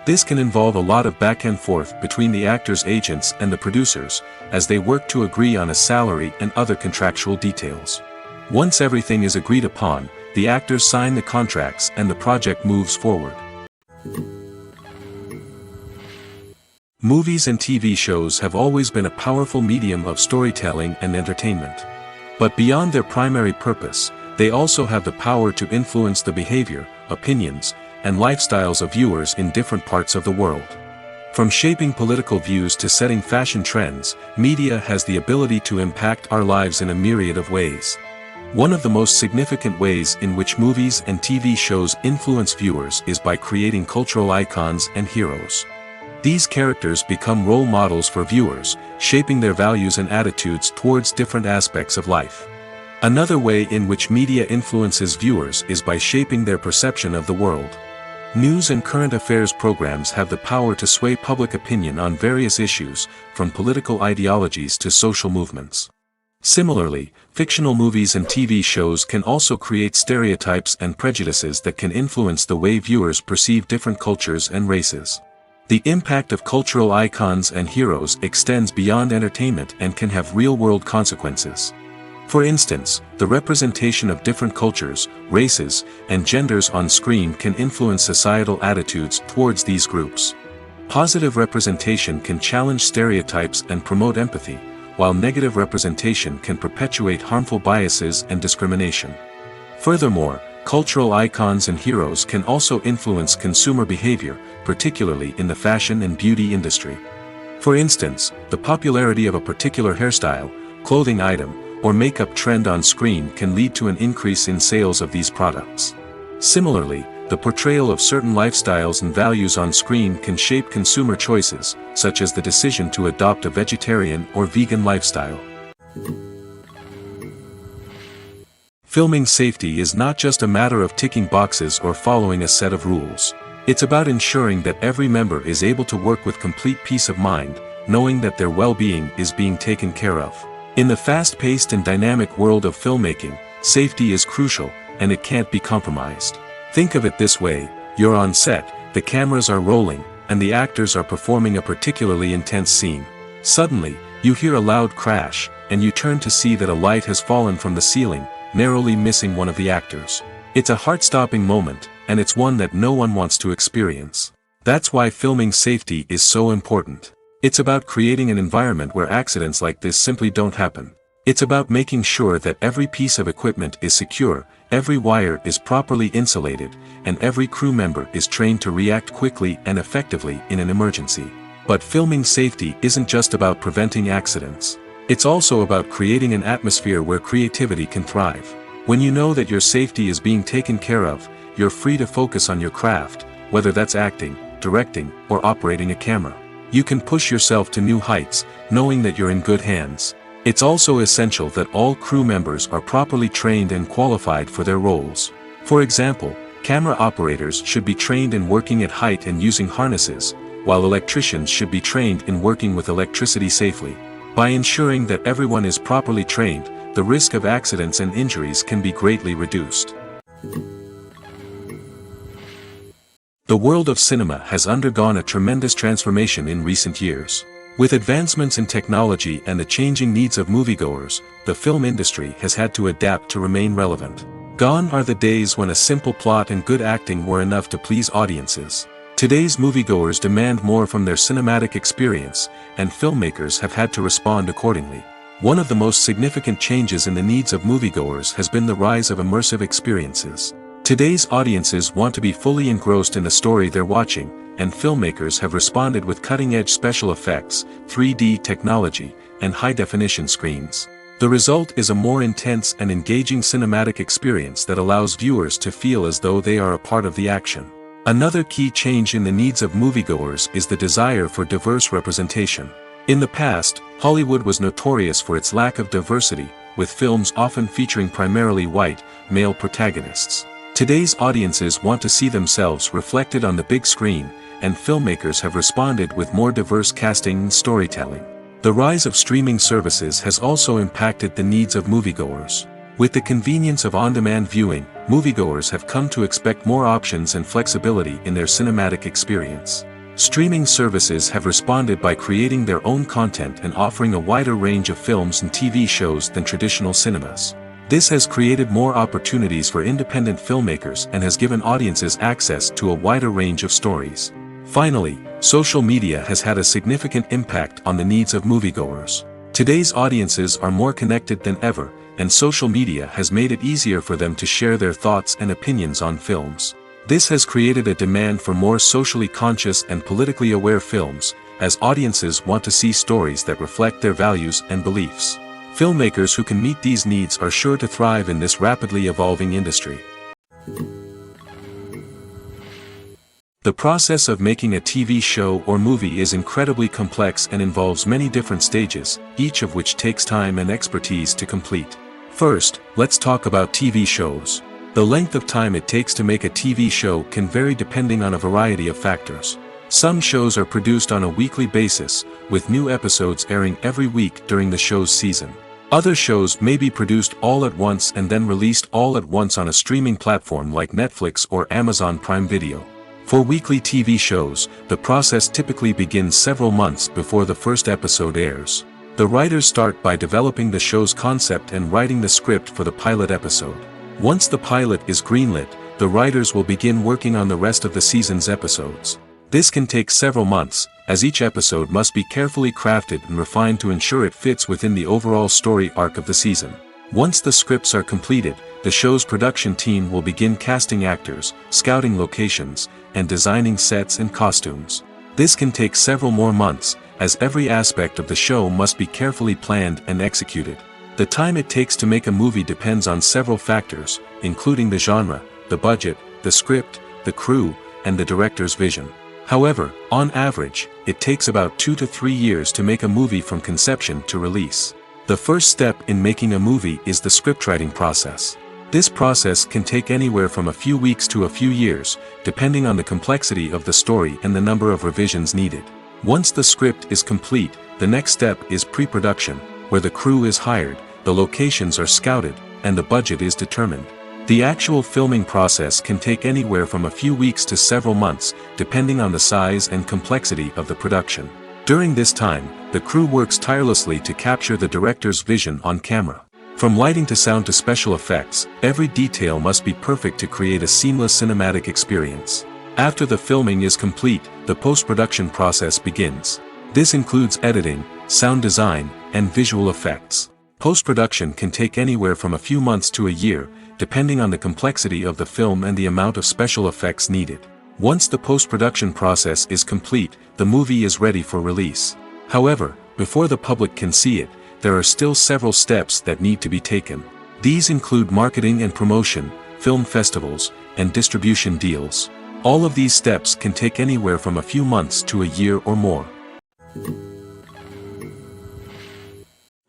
Speaker 1: This can involve a lot of back and forth between the actors' agents and the producers, as they work to agree on a salary and other contractual details. Once everything is agreed upon, the actors sign the contracts and the project moves forward. Movies and TV shows have always been a powerful medium of storytelling and entertainment. But beyond their primary purpose, they also have the power to influence the behavior, opinions, and lifestyles of viewers in different parts of the world. From shaping political views to setting fashion trends, media has the ability to impact our lives in a myriad of ways. One of the most significant ways in which movies and TV shows influence viewers is by creating cultural icons and heroes. These characters become role models for viewers, shaping their values and attitudes towards different aspects of life. Another way in which media influences viewers is by shaping their perception of the world. News and current affairs programs have the power to sway public opinion on various issues, from political ideologies to social movements. Similarly, fictional movies and TV shows can also create stereotypes and prejudices that can influence the way viewers perceive different cultures and races. The impact of cultural icons and heroes extends beyond entertainment and can have real-world consequences. For instance, the representation of different cultures, races, and genders on screen can influence societal attitudes towards these groups. Positive representation can challenge stereotypes and promote empathy, while negative representation can perpetuate harmful biases and discrimination. Furthermore, cultural icons and heroes can also influence consumer behavior, particularly in the fashion and beauty industry. For instance, the popularity of a particular hairstyle, clothing item, or makeup trend on screen can lead to an increase in sales of these products. Similarly, the portrayal of certain lifestyles and values on screen can shape consumer choices, such as the decision to adopt a vegetarian or vegan lifestyle. Filming safety is not just a matter of ticking boxes or following a set of rules. It's about ensuring that every member is able to work with complete peace of mind, knowing that their well-being is being taken care of. In the fast-paced and dynamic world of filmmaking, safety is crucial, and it can't be compromised. Think of it this way: you're on set, the cameras are rolling, and the actors are performing a particularly intense scene. Suddenly, you hear a loud crash, and you turn to see that a light has fallen from the ceiling, narrowly missing one of the actors. It's a heart-stopping moment, and it's one that no one wants to experience. That's why filming safety is so important. It's about creating an environment where accidents like this simply don't happen. It's about making sure that every piece of equipment is secure, every wire is properly insulated, and every crew member is trained to react quickly and effectively in an emergency. But filming safety isn't just about preventing accidents. It's also about creating an atmosphere where creativity can thrive. When you know that your safety is being taken care of, you're free to focus on your craft, whether that's acting, directing, or operating a camera. You can push yourself to new heights, knowing that you're in good hands. It's also essential that all crew members are properly trained and qualified for their roles. For example, camera operators should be trained in working at height and using harnesses, while electricians should be trained in working with electricity safely. By ensuring that everyone is properly trained, the risk of accidents and injuries can be greatly reduced. The world of cinema has undergone a tremendous transformation in recent years. With advancements in technology and the changing needs of moviegoers, the film industry has had to adapt to remain relevant. Gone are the days when a simple plot and good acting were enough to please audiences. Today's moviegoers demand more from their cinematic experience, and filmmakers have had to respond accordingly. One of the most significant changes in the needs of moviegoers has been the rise of immersive experiences. Today's audiences want to be fully engrossed in the story they're watching, and filmmakers have responded with cutting-edge special effects, 3D technology, and high-definition screens. The result is a more intense and engaging cinematic experience that allows viewers to feel as though they are a part of the action. Another key change in the needs of moviegoers is the desire for diverse representation. In the past, Hollywood was notorious for its lack of diversity, with films often featuring primarily white, male protagonists. Today's audiences want to see themselves reflected on the big screen, and filmmakers have responded with more diverse casting and storytelling. The rise of streaming services has also impacted the needs of moviegoers. With the convenience of on-demand viewing, moviegoers have come to expect more options and flexibility in their cinematic experience. Streaming services have responded by creating their own content and offering a wider range of films and TV shows than traditional cinemas. This has created more opportunities for independent filmmakers and has given audiences access to a wider range of stories. Finally, social media has had a significant impact on the needs of moviegoers. Today's audiences are more connected than ever, and social media has made it easier for them to share their thoughts and opinions on films. This has created a demand for more socially conscious and politically aware films, as audiences want to see stories that reflect their values and beliefs. Filmmakers who can meet these needs are sure to thrive in this rapidly evolving industry. The process of making a TV show or movie is incredibly complex and involves many different stages, each of which takes time and expertise to complete. First, let's talk about TV shows. The length of time it takes to make a TV show can vary depending on a variety of factors. Some shows are produced on a weekly basis, with new episodes airing every week during the show's season. Other shows may be produced all at once and then released all at once on a streaming platform like Netflix or Amazon Prime Video. For weekly TV shows, the process typically begins several months before the first episode airs. The writers start by developing the show's concept and writing the script for the pilot episode. Once the pilot is greenlit, the writers will begin working on the rest of the season's episodes. This can take several months, as each episode must be carefully crafted and refined to ensure it fits within the overall story arc of the season. Once the scripts are completed, the show's production team will begin casting actors, scouting locations, and designing sets and costumes. This can take several more months, as every aspect of the show must be carefully planned and executed. The time it takes to make a movie depends on several factors, including the genre, the budget, the script, the crew, and the director's vision. However, on average, it takes about 2 to 3 years to make a movie from conception to release. The first step in making a movie is the scriptwriting process. This process can take anywhere from a few weeks to a few years, depending on the complexity of the story and the number of revisions needed. Once the script is complete, the next step is pre-production, where the crew is hired, the locations are scouted, and the budget is determined. The actual filming process can take anywhere from a few weeks to several months, depending on the size and complexity of the production. During this time, the crew works tirelessly to capture the director's vision on camera. From lighting to sound to special effects, every detail must be perfect to create a seamless cinematic experience. After the filming is complete, the post-production process begins. This includes editing, sound design, and visual effects. Post-production can take anywhere from a few months to a year, depending on the complexity of the film and the amount of special effects needed. Once the post-production process is complete, the movie is ready for release. However, before the public can see it, there are still several steps that need to be taken. These include marketing and promotion, film festivals, and distribution deals. All of these steps can take anywhere from a few months to a year or more.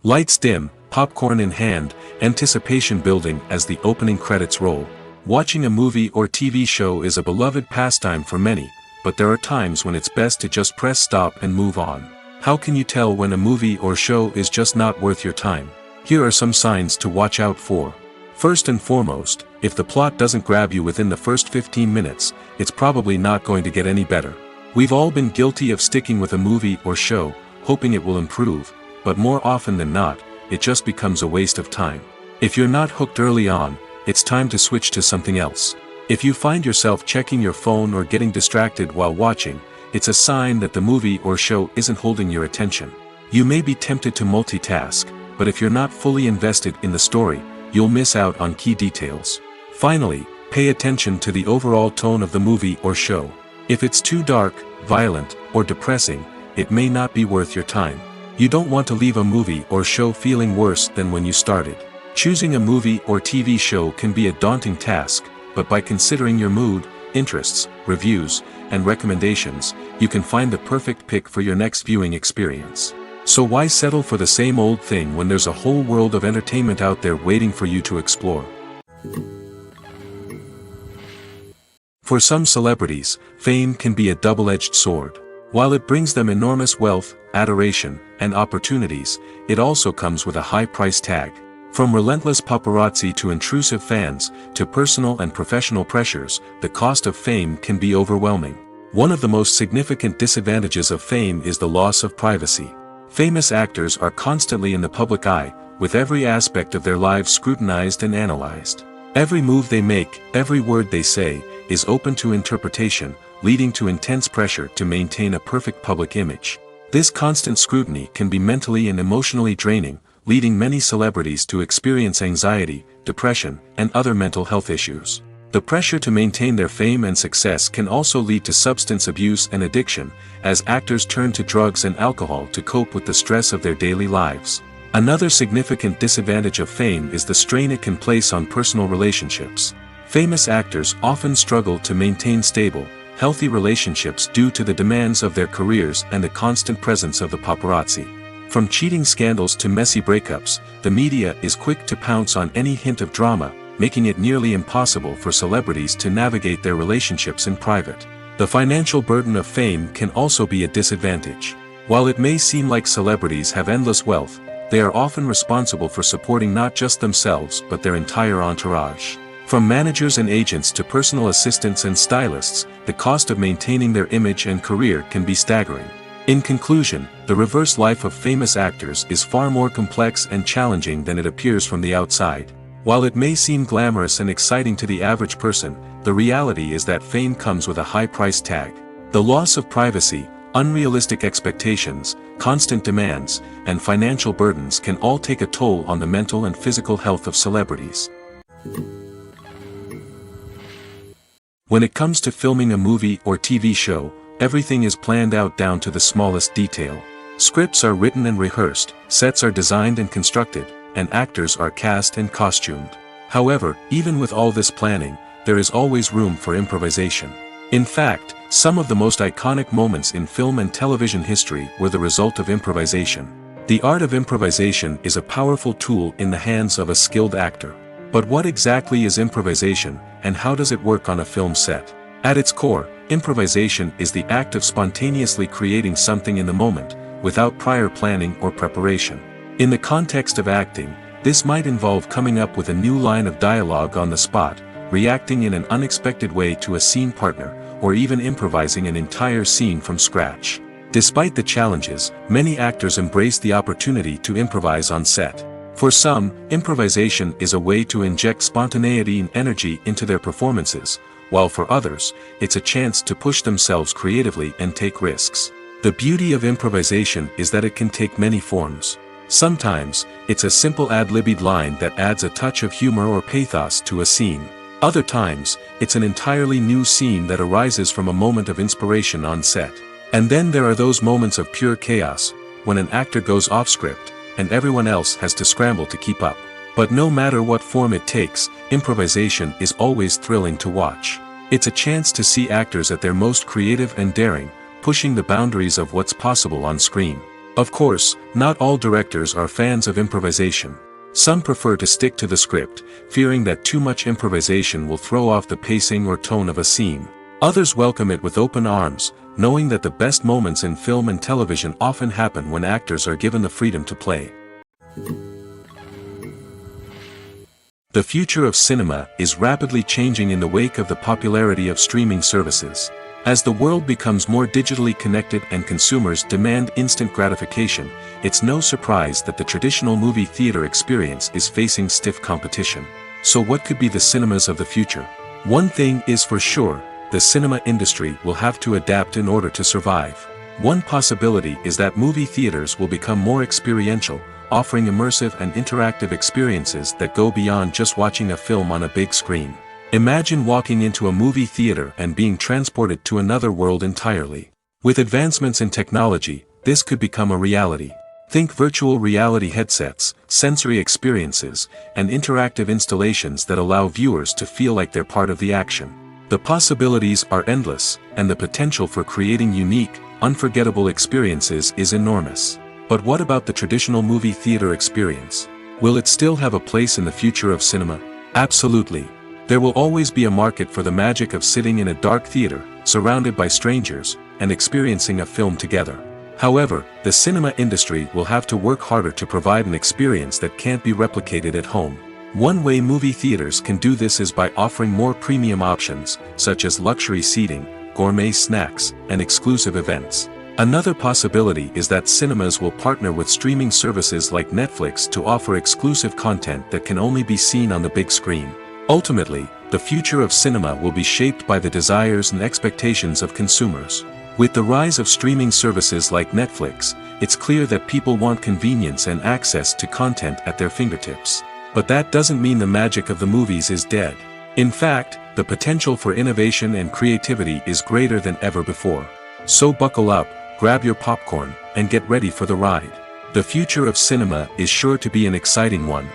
Speaker 1: Lights dim, popcorn in hand, anticipation building as the opening credits roll. Watching a movie or TV show is a beloved pastime for many, but there are times when it's best to just press stop and move on. How can you tell when a movie or show is just not worth your time? Here are some signs to watch out for. First and foremost, if the plot doesn't grab you within the first 15 minutes, it's probably not going to get any better. We've all been guilty of sticking with a movie or show, hoping it will improve, but more often than not, it just becomes a waste of time. If you're not hooked early on, it's time to switch to something else. If you find yourself checking your phone or getting distracted while watching, it's a sign that the movie or show isn't holding your attention. You may be tempted to multitask, but if you're not fully invested in the story, you'll miss out on key details. Finally, pay attention to the overall tone of the movie or show. If it's too dark, violent, or depressing, it may not be worth your time. You don't want to leave a movie or show feeling worse than when you started. Choosing a movie or TV show can be a daunting task, but by considering your mood, interests, reviews, and recommendations, you can find the perfect pick for your next viewing experience. So why settle for the same old thing when there's a whole world of entertainment out there waiting for you to explore? For some celebrities, fame can be a double-edged sword. While it brings them enormous wealth, adoration, and opportunities, it also comes with a high price tag. From relentless paparazzi to intrusive fans, to personal and professional pressures, the cost of fame can be overwhelming. One of the most significant disadvantages of fame is the loss of privacy. Famous actors are constantly in the public eye, with every aspect of their lives scrutinized and analyzed. Every move they make, every word they say, is open to interpretation, leading to intense pressure to maintain a perfect public image. This constant scrutiny can be mentally and emotionally draining, leading many celebrities to experience anxiety, depression, and other mental health issues. The pressure to maintain their fame and success can also lead to substance abuse and addiction, as actors turn to drugs and alcohol to cope with the stress of their daily lives. Another significant disadvantage of fame is the strain it can place on personal relationships. Famous actors often struggle to maintain stable, healthy relationships due to the demands of their careers and the constant presence of the paparazzi. From cheating scandals to messy breakups, the media is quick to pounce on any hint of drama, making it nearly impossible for celebrities to navigate their relationships in private. The financial burden of fame can also be a disadvantage. While it may seem like celebrities have endless wealth, they are often responsible for supporting not just themselves but their entire entourage. From managers and agents to personal assistants and stylists, the cost of maintaining their image and career can be staggering. In conclusion, the reverse life of famous actors is far more complex and challenging than it appears from the outside. While it may seem glamorous and exciting to the average person, the reality is that fame comes with a high price tag. The loss of privacy, unrealistic expectations, constant demands, and financial burdens can all take a toll on the mental and physical health of celebrities. When it comes to filming a movie or TV show, everything is planned out down to the smallest detail. Scripts are written and rehearsed, sets are designed and constructed, and actors are cast and costumed. However, even with all this planning, there is always room for improvisation. In fact, some of the most iconic moments in film and television history were the result of improvisation. The art of improvisation is a powerful tool in the hands of a skilled actor. But what exactly is improvisation, and how does it work on a film set? At its core, improvisation is the act of spontaneously creating something in the moment, without prior planning or preparation. In the context of acting, this might involve coming up with a new line of dialogue on the spot, reacting in an unexpected way to a scene partner, or even improvising an entire scene from scratch. Despite the challenges, many actors embrace the opportunity to improvise on set. For some, improvisation is a way to inject spontaneity and energy into their performances, while for others, it's a chance to push themselves creatively and take risks. The beauty of improvisation is that it can take many forms. Sometimes, it's a simple ad-libbed line that adds a touch of humor or pathos to a scene. Other times, it's an entirely new scene that arises from a moment of inspiration on set. And then there are those moments of pure chaos, when an actor goes off script, and everyone else has to scramble to keep up. But no matter what form it takes, improvisation is always thrilling to watch. It's a chance to see actors at their most creative and daring, pushing the boundaries of what's possible on screen. Of course, not all directors are fans of improvisation. Some prefer to stick to the script, fearing that too much improvisation will throw off the pacing or tone of a scene. Others welcome it with open arms, knowing that the best moments in film and television often happen when actors are given the freedom to play. The future of cinema is rapidly changing in the wake of the popularity of streaming services. As the world becomes more digitally connected and consumers demand instant gratification, it's no surprise that the traditional movie theater experience is facing stiff competition. So what could be the cinemas of the future? One thing is for sure, the cinema industry will have to adapt in order to survive. One possibility is that movie theaters will become more experiential, offering immersive and interactive experiences that go beyond just watching a film on a big screen. Imagine walking into a movie theater and being transported to another world entirely. With advancements in technology, this could become a reality. Think virtual reality headsets, sensory experiences, and interactive installations that allow viewers to feel like they're part of the action. The possibilities are endless, and the potential for creating unique, unforgettable experiences is enormous. But what about the traditional movie theater experience? Will it still have a place in the future of cinema? Absolutely. There will always be a market for the magic of sitting in a dark theater, surrounded by strangers, and experiencing a film together. However, the cinema industry will have to work harder to provide an experience that can't be replicated at home. One way movie theaters can do this is by offering more premium options, such as luxury seating, gourmet snacks, and exclusive events. Another possibility is that cinemas will partner with streaming services like Netflix to offer exclusive content that can only be seen on the big screen. Ultimately, the future of cinema will be shaped by the desires and expectations of consumers. With the rise of streaming services like Netflix, it's clear that people want convenience and access to content at their fingertips. But that doesn't mean the magic of the movies is dead. In fact, the potential for innovation and creativity is greater than ever before. So buckle up, grab your popcorn, and get ready for the ride. The future of cinema is sure to be an exciting one.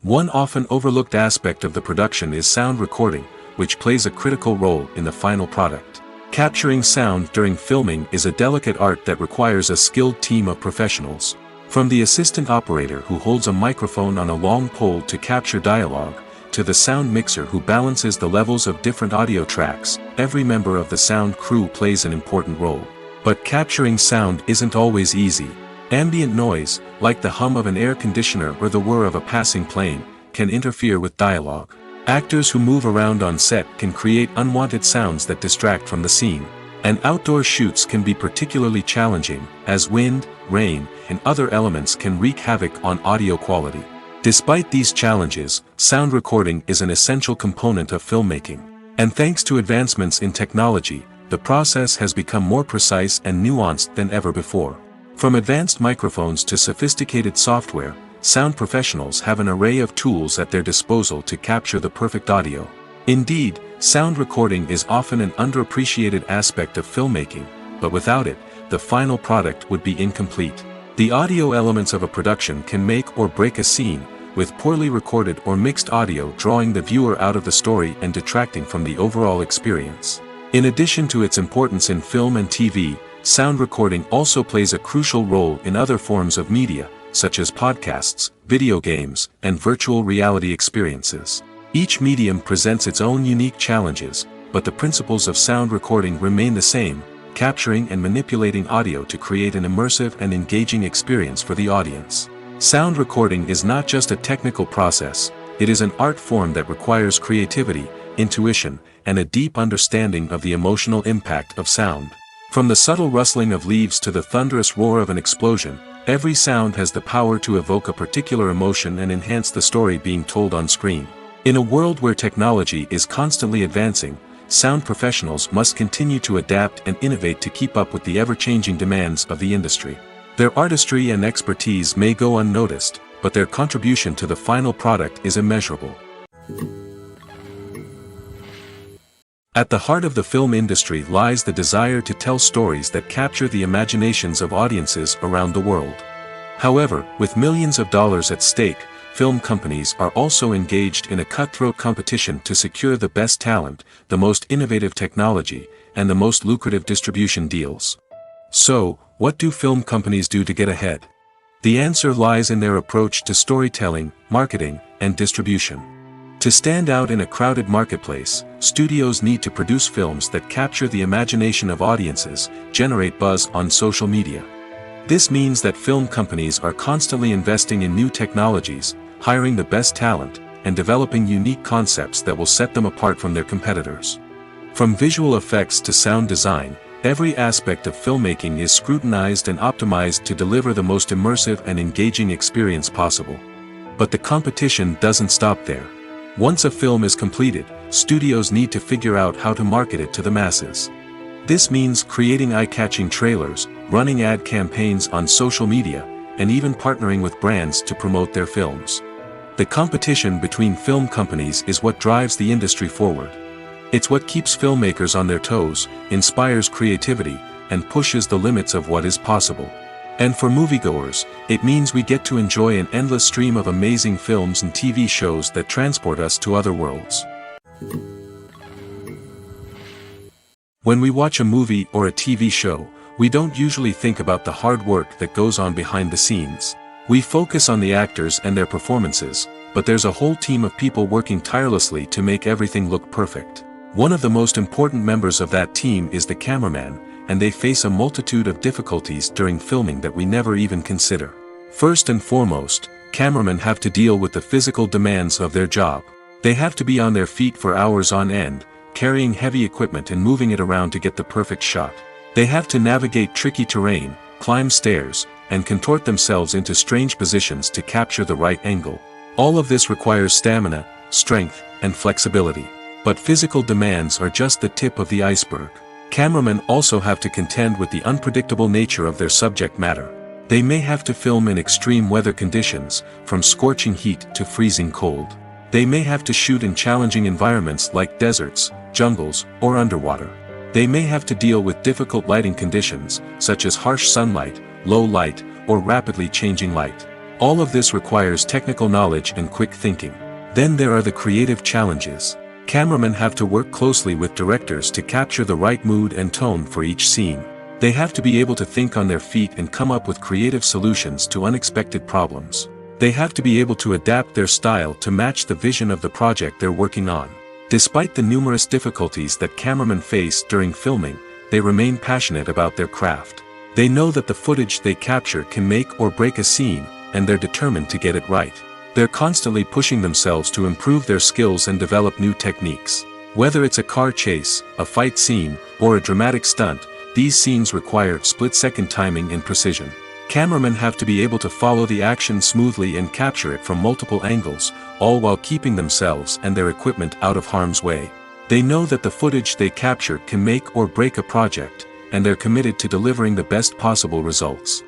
Speaker 1: One often overlooked aspect of the production is sound recording, which plays a critical role in the final product. Capturing sound during filming is a delicate art that requires a skilled team of professionals. From the assistant operator who holds a microphone on a long pole to capture dialogue, to the sound mixer who balances the levels of different audio tracks, every member of the sound crew plays an important role. But capturing sound isn't always easy. Ambient noise, like the hum of an air conditioner or the whir of a passing plane, can interfere with dialogue. Actors who move around on set can create unwanted sounds that distract from the scene. And outdoor shoots can be particularly challenging, as wind, rain, and other elements can wreak havoc on audio quality. Despite these challenges, sound recording is an essential component of filmmaking. And thanks to advancements in technology, the process has become more precise and nuanced than ever before. From advanced microphones to sophisticated software, sound professionals have an array of tools at their disposal to capture the perfect audio. Indeed, sound recording is often an underappreciated aspect of filmmaking, but without it, the final product would be incomplete. The audio elements of a production can make or break a scene, with poorly recorded or mixed audio drawing the viewer out of the story and detracting from the overall experience. In addition to its importance in film and TV, sound recording also plays a crucial role in other forms of media, such as podcasts, video games, and virtual reality experiences. Each medium presents its own unique challenges, but the principles of sound recording remain the same, capturing and manipulating audio to create an immersive and engaging experience for the audience. Sound recording is not just a technical process, it is an art form that requires creativity, intuition, and a deep understanding of the emotional impact of sound. From the subtle rustling of leaves to the thunderous roar of an explosion, every sound has the power to evoke a particular emotion and enhance the story being told on screen. In a world where technology is constantly advancing, sound professionals must continue to adapt and innovate to keep up with the ever-changing demands of the industry. Their artistry and expertise may go unnoticed, but their contribution to the final product is immeasurable. At the heart of the film industry lies the desire to tell stories that capture the imaginations of audiences around the world. However, with millions of dollars at stake, film companies are also engaged in a cutthroat competition to secure the best talent, the most innovative technology, and the most lucrative distribution deals. So, what do film companies do to get ahead? The answer lies in their approach to storytelling, marketing, and distribution. To stand out in a crowded marketplace, studios need to produce films that capture the imagination of audiences, generate buzz on social media. This means that film companies are constantly investing in new technologies, hiring the best talent, and developing unique concepts that will set them apart from their competitors. From visual effects to sound design, every aspect of filmmaking is scrutinized and optimized to deliver the most immersive and engaging experience possible. But the competition doesn't stop there. Once a film is completed, studios need to figure out how to market it to the masses. This means creating eye-catching trailers, running ad campaigns on social media, and even partnering with brands to promote their films. The competition between film companies is what drives the industry forward. It's what keeps filmmakers on their toes, inspires creativity, and pushes the limits of what is possible. And for moviegoers, it means we get to enjoy an endless stream of amazing films and TV shows that transport us to other worlds. When we watch a movie or a TV show, we don't usually think about the hard work that goes on behind the scenes. We focus on the actors and their performances, but there's a whole team of people working tirelessly to make everything look perfect. One of the most important members of that team is the cameraman, and they face a multitude of difficulties during filming that we never even consider. First and foremost, cameramen have to deal with the physical demands of their job. They have to be on their feet for hours on end, carrying heavy equipment and moving it around to get the perfect shot. They have to navigate tricky terrain, climb stairs, and contort themselves into strange positions to capture the right angle. All of this requires stamina, strength, and flexibility. But physical demands are just the tip of the iceberg. Cameramen also have to contend with the unpredictable nature of their subject matter. They may have to film in extreme weather conditions, from scorching heat to freezing cold. They may have to shoot in challenging environments like deserts, jungles, or underwater. They may have to deal with difficult lighting conditions, such as harsh sunlight, low light, or rapidly changing light. All of this requires technical knowledge and quick thinking. Then there are the creative challenges. Cameramen have to work closely with directors to capture the right mood and tone for each scene. They have to be able to think on their feet and come up with creative solutions to unexpected problems. They have to be able to adapt their style to match the vision of the project they're working on. Despite the numerous difficulties that cameramen face during filming, they remain passionate about their craft. They know that the footage they capture can make or break a scene, and they're determined to get it right. They're constantly pushing themselves to improve their skills and develop new techniques. Whether it's a car chase, a fight scene, or a dramatic stunt, these scenes require split-second timing and precision. Cameramen have to be able to follow the action smoothly and capture it from multiple angles, all while keeping themselves and their equipment out of harm's way. They know that the footage they capture can make or break a project, and they're committed to delivering the best possible results.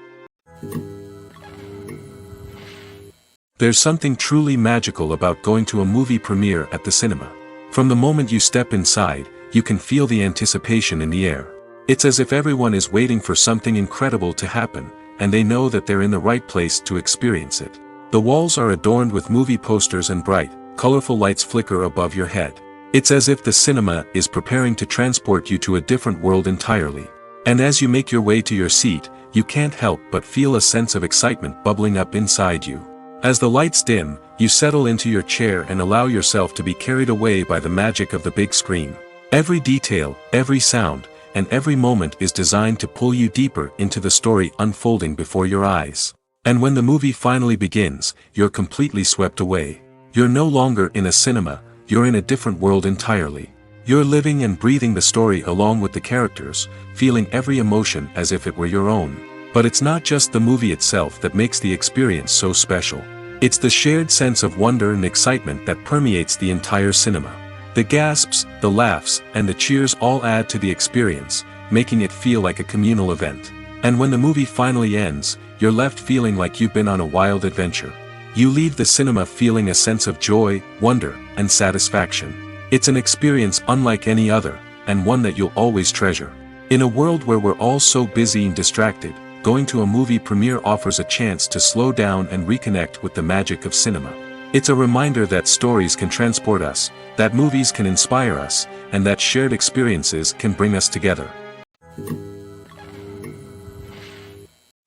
Speaker 1: There's something truly magical about going to a movie premiere at the cinema. From the moment you step inside, you can feel the anticipation in the air. It's as if everyone is waiting for something incredible to happen, and they know that they're in the right place to experience it. The walls are adorned with movie posters and bright, colorful lights flicker above your head. It's as if the cinema is preparing to transport you to a different world entirely. And as you make your way to your seat, you can't help but feel a sense of excitement bubbling up inside you. As the lights dim, you settle into your chair and allow yourself to be carried away by the magic of the big screen. Every detail, every sound, and every moment is designed to pull you deeper into the story unfolding before your eyes. And when the movie finally begins, you're completely swept away. You're no longer in a cinema, you're in a different world entirely. You're living and breathing the story along with the characters, feeling every emotion as if it were your own. But it's not just the movie itself that makes the experience so special. It's the shared sense of wonder and excitement that permeates the entire cinema. The gasps, the laughs, and the cheers all add to the experience, making it feel like a communal event. And when the movie finally ends, you're left feeling like you've been on a wild adventure. You leave the cinema feeling a sense of joy, wonder, and satisfaction. It's an experience unlike any other, and one that you'll always treasure. In a world where we're all so busy and distracted, going to a movie premiere offers a chance to slow down and reconnect with the magic of cinema. It's a reminder that stories can transport us, that movies can inspire us, and that shared experiences can bring us together.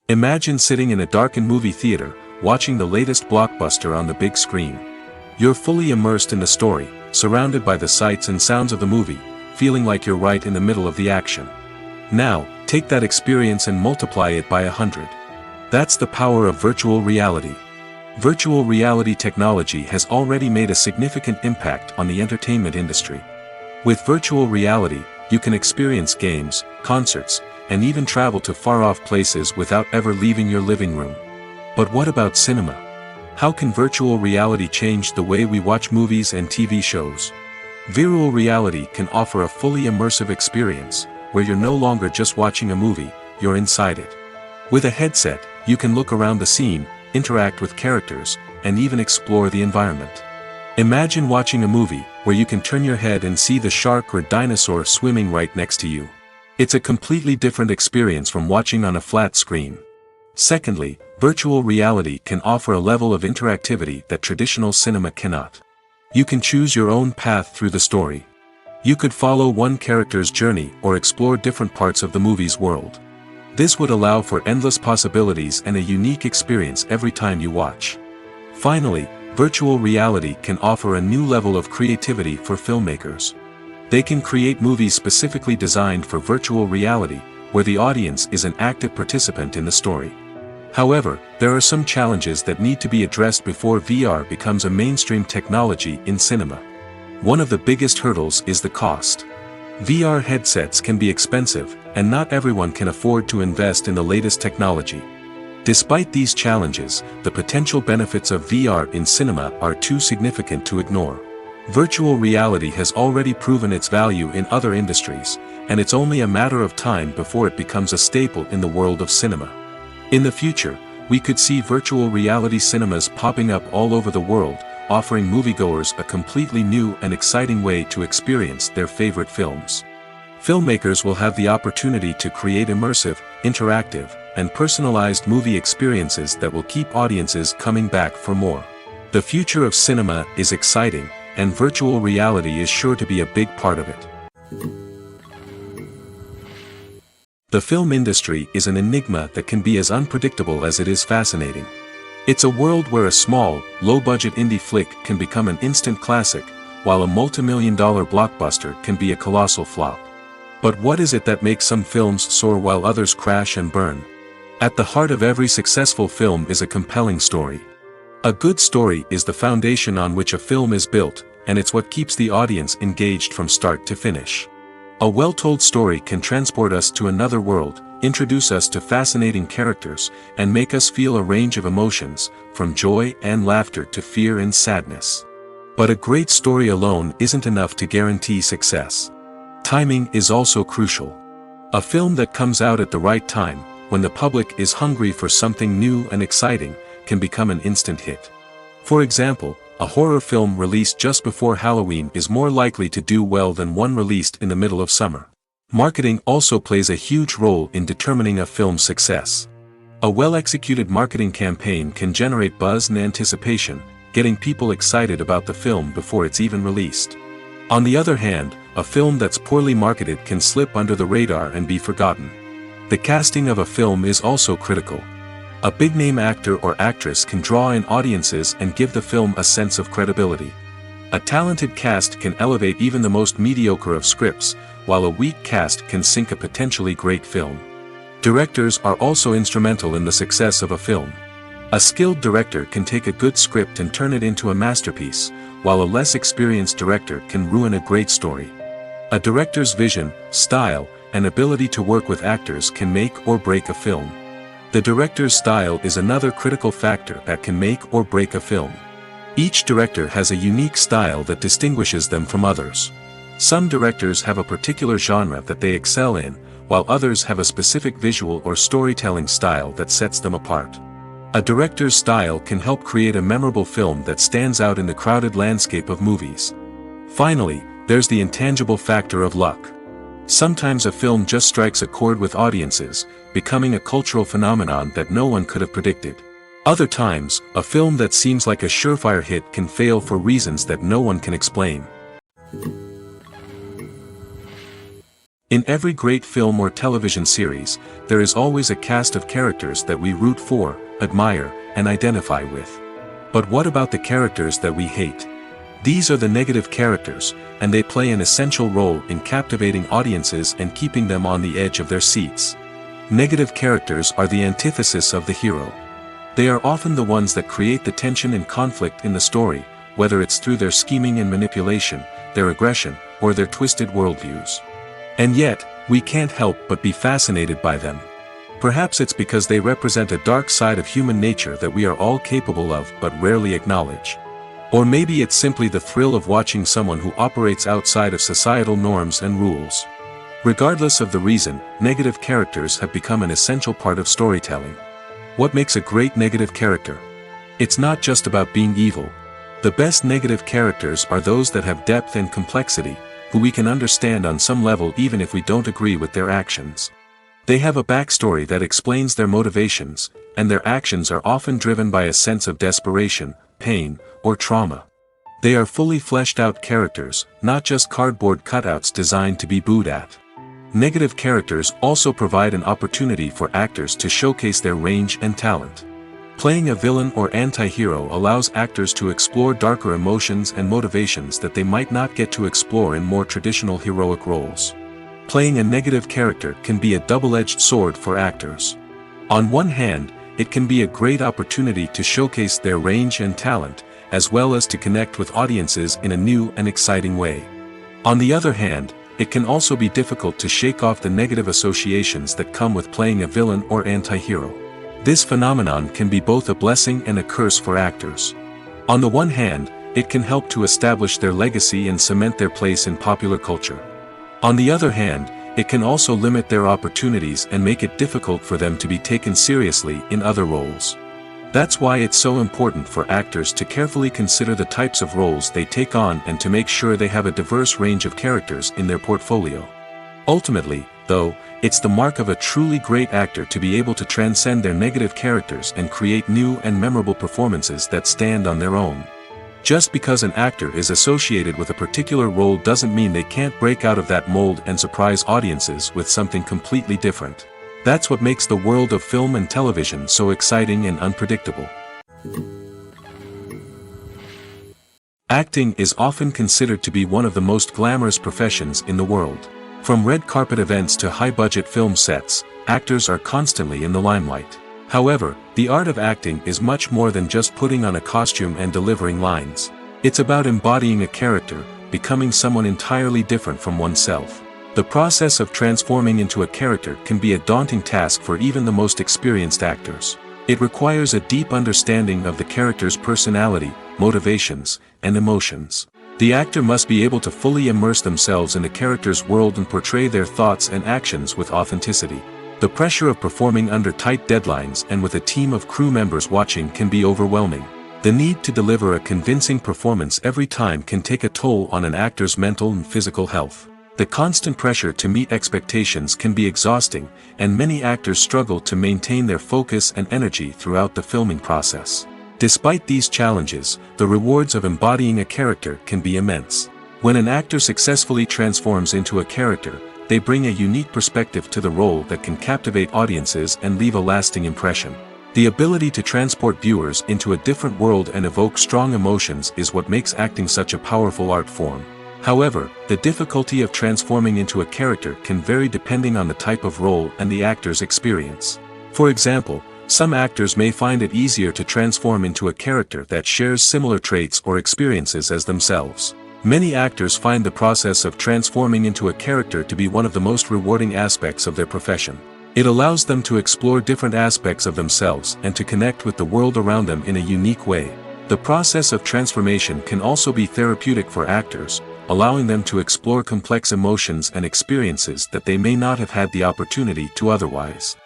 Speaker 1: Imagine sitting in a darkened movie theater, watching the latest blockbuster on the big screen. You're fully immersed in the story, surrounded by the sights and sounds of the movie, feeling like you're right in the middle of the action. Now, take that experience and multiply it by 100. That's the power of virtual reality. Virtual reality technology has already made a significant impact on the entertainment industry. With virtual reality, you can experience games, concerts, and even travel to far-off places without ever leaving your living room. But what about cinema? How can virtual reality change the way we watch movies and TV shows? Virtual reality can offer a fully immersive experience, where you're no longer just watching a movie, you're inside it. With a headset, you can look around the scene, interact with characters, and even explore the environment. Imagine watching a movie where you can turn your head and see the shark or dinosaur swimming right next to you. It's a completely different experience from watching on a flat screen. Secondly, virtual reality can offer a level of interactivity that traditional cinema cannot. You can choose your own path through the story. You could follow one character's journey or explore different parts of the movie's world. This would allow for endless possibilities and a unique experience every time you watch. Finally, virtual reality can offer a new level of creativity for filmmakers. They can create movies specifically designed for virtual reality, where the audience is an active participant in the story. However, there are some challenges that need to be addressed before VR becomes a mainstream technology in cinema. One of the biggest hurdles is the cost. VR headsets can be expensive, and not everyone can afford to invest in the latest technology. Despite these challenges, the potential benefits of VR in cinema are too significant to ignore. Virtual reality has already proven its value in other industries, and it's only a matter of time before it becomes a staple in the world of cinema. In the future, we could see virtual reality cinemas popping up all over the world, offering moviegoers a completely new and exciting way to experience their favorite films. Filmmakers will have the opportunity to create immersive, interactive, and personalized movie experiences that will keep audiences coming back for more. The future of cinema is exciting, and virtual reality is sure to be a big part of it. The film industry is an enigma that can be as unpredictable as it is fascinating. It's a world where a small, low-budget indie flick can become an instant classic, while a multi-million-dollar blockbuster can be a colossal flop. But what is it that makes some films soar while others crash and burn? At the heart of every successful film is a compelling story. A good story is the foundation on which a film is built, and it's what keeps the audience engaged from start to finish. A well-told story can transport us to another world, introduce us to fascinating characters, and make us feel a range of emotions, from joy and laughter to fear and sadness. But a great story alone isn't enough to guarantee success. Timing is also crucial. A film that comes out at the right time, when the public is hungry for something new and exciting, can become an instant hit. For example, a horror film released just before Halloween is more likely to do well than one released in the middle of summer. Marketing also plays a huge role in determining a film's success. A well-executed marketing campaign can generate buzz and anticipation, getting people excited about the film before it's even released. On the other hand, a film that's poorly marketed can slip under the radar and be forgotten. The casting of a film is also critical. A big-name actor or actress can draw in audiences and give the film a sense of credibility. A talented cast can elevate even the most mediocre of scripts, while a weak cast can sink a potentially great film. Directors are also instrumental in the success of a film. A skilled director can take a good script and turn it into a masterpiece, while a less experienced director can ruin a great story. A director's vision, style, and ability to work with actors can make or break a film. The director's style is another critical factor that can make or break a film. Each director has a unique style that distinguishes them from others. Some directors have a particular genre that they excel in, while others have a specific visual or storytelling style that sets them apart. A director's style can help create a memorable film that stands out in the crowded landscape of movies. Finally, there's the intangible factor of luck. Sometimes a film just strikes a chord with audiences, becoming a cultural phenomenon that no one could have predicted. Other times, a film that seems like a surefire hit can fail for reasons that no one can explain. In every great film or television series, there is always a cast of characters that we root for, admire, and identify with. But what about the characters that we hate? These are the negative characters, and they play an essential role in captivating audiences and keeping them on the edge of their seats. Negative characters are the antithesis of the hero. They are often the ones that create the tension and conflict in the story, whether it's through their scheming and manipulation, their aggression, or their twisted worldviews. And yet, we can't help but be fascinated by them. Perhaps it's because they represent a dark side of human nature that we are all capable of but rarely acknowledge. Or maybe it's simply the thrill of watching someone who operates outside of societal norms and rules. Regardless of the reason, negative characters have become an essential part of storytelling. What makes a great negative character? It's not just about being evil. The best negative characters are those that have depth and complexity, who we can understand on some level even if we don't agree with their actions. They have a backstory that explains their motivations, and their actions are often driven by a sense of desperation, pain, or trauma. They are fully fleshed out characters, not just cardboard cutouts designed to be booed at. Negative characters also provide an opportunity for actors to showcase their range and talent. Playing a villain or anti-hero allows actors to explore darker emotions and motivations that they might not get to explore in more traditional heroic roles. Playing a negative character can be a double-edged sword for actors. On one hand, it can be a great opportunity to showcase their range and talent, as well as to connect with audiences in a new and exciting way. On the other hand, it can also be difficult to shake off the negative associations that come with playing a villain or anti-hero. This phenomenon can be both a blessing and a curse for actors. On the one hand, it can help to establish their legacy and cement their place in popular culture. On the other hand, it can also limit their opportunities and make it difficult for them to be taken seriously in other roles. That's why it's so important for actors to carefully consider the types of roles they take on and to make sure they have a diverse range of characters in their portfolio. Ultimately, though, it's the mark of a truly great actor to be able to transcend their negative characters and create new and memorable performances that stand on their own. Just because an actor is associated with a particular role doesn't mean they can't break out of that mold and surprise audiences with something completely different. That's what makes the world of film and television so exciting and unpredictable. Acting is often considered to be one of the most glamorous professions in the world. From red carpet events to high-budget film sets, actors are constantly in the limelight. However, the art of acting is much more than just putting on a costume and delivering lines. It's about embodying a character, becoming someone entirely different from oneself. The process of transforming into a character can be a daunting task for even the most experienced actors. It requires a deep understanding of the character's personality, motivations, and emotions. The actor must be able to fully immerse themselves in the character's world and portray their thoughts and actions with authenticity. The pressure of performing under tight deadlines and with a team of crew members watching can be overwhelming. The need to deliver a convincing performance every time can take a toll on an actor's mental and physical health. The constant pressure to meet expectations can be exhausting, and many actors struggle to maintain their focus and energy throughout the filming process. Despite these challenges, the rewards of embodying a character can be immense. When an actor successfully transforms into a character, they bring a unique perspective to the role that can captivate audiences and leave a lasting impression. The ability to transport viewers into a different world and evoke strong emotions is what makes acting such a powerful art form. However, the difficulty of transforming into a character can vary depending on the type of role and the actor's experience. For example, some actors may find it easier to transform into a character that shares similar traits or experiences as themselves. Many actors find the process of transforming into a character to be one of the most rewarding aspects of their profession. It allows them to explore different aspects of themselves and to connect with the world around them in a unique way. The process of transformation can also be therapeutic for actors, allowing them to explore complex emotions and experiences that they may not have had the opportunity to otherwise.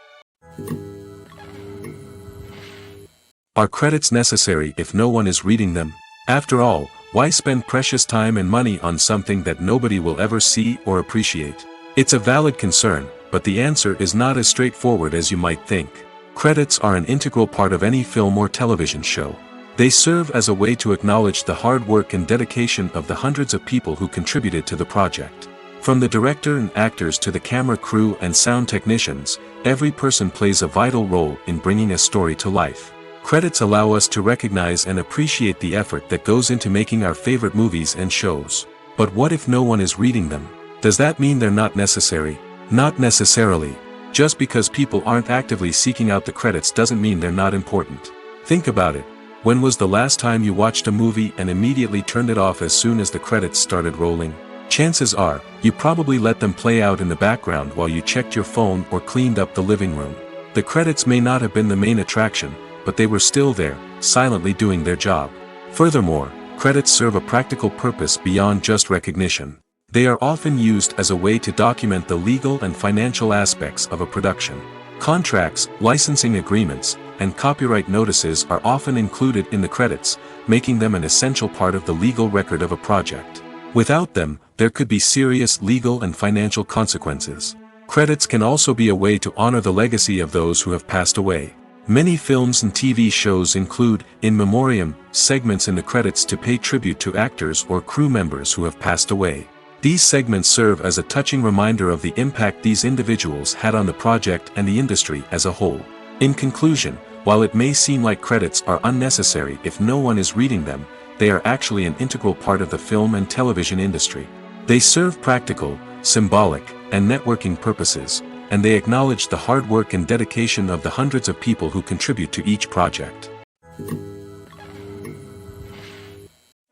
Speaker 1: Are credits necessary if no one is reading them? After all, why spend precious time and money on something that nobody will ever see or appreciate? It's a valid concern, but the answer is not as straightforward as you might think. Credits are an integral part of any film or television show. They serve as a way to acknowledge the hard work and dedication of the hundreds of people who contributed to the project. From the director and actors to the camera crew and sound technicians, every person plays a vital role in bringing a story to life. Credits allow us to recognize and appreciate the effort that goes into making our favorite movies and shows. But what if no one is reading them? Does that mean they're not necessary? Not necessarily. Just because people aren't actively seeking out the credits doesn't mean they're not important. Think about it. When was the last time you watched a movie and immediately turned it off as soon as the credits started rolling? Chances are, you probably let them play out in the background while you checked your phone or cleaned up the living room. The credits may not have been the main attraction, but they were still there, silently doing their job. Furthermore, credits serve a practical purpose beyond just recognition. They are often used as a way to document the legal and financial aspects of a production. Contracts, licensing agreements, and copyright notices are often included in the credits, making them an essential part of the legal record of a project. Without them, there could be serious legal and financial consequences. Credits can also be a way to honor the legacy of those who have passed away. Many films and TV shows include, in memoriam, segments in the credits to pay tribute to actors or crew members who have passed away. These segments serve as a touching reminder of the impact these individuals had on the project and the industry as a whole. In conclusion, while it may seem like credits are unnecessary if no one is reading them, they are actually an integral part of the film and television industry. They serve practical, symbolic, and networking purposes, and they acknowledge the hard work and dedication of the hundreds of people who contribute to each project.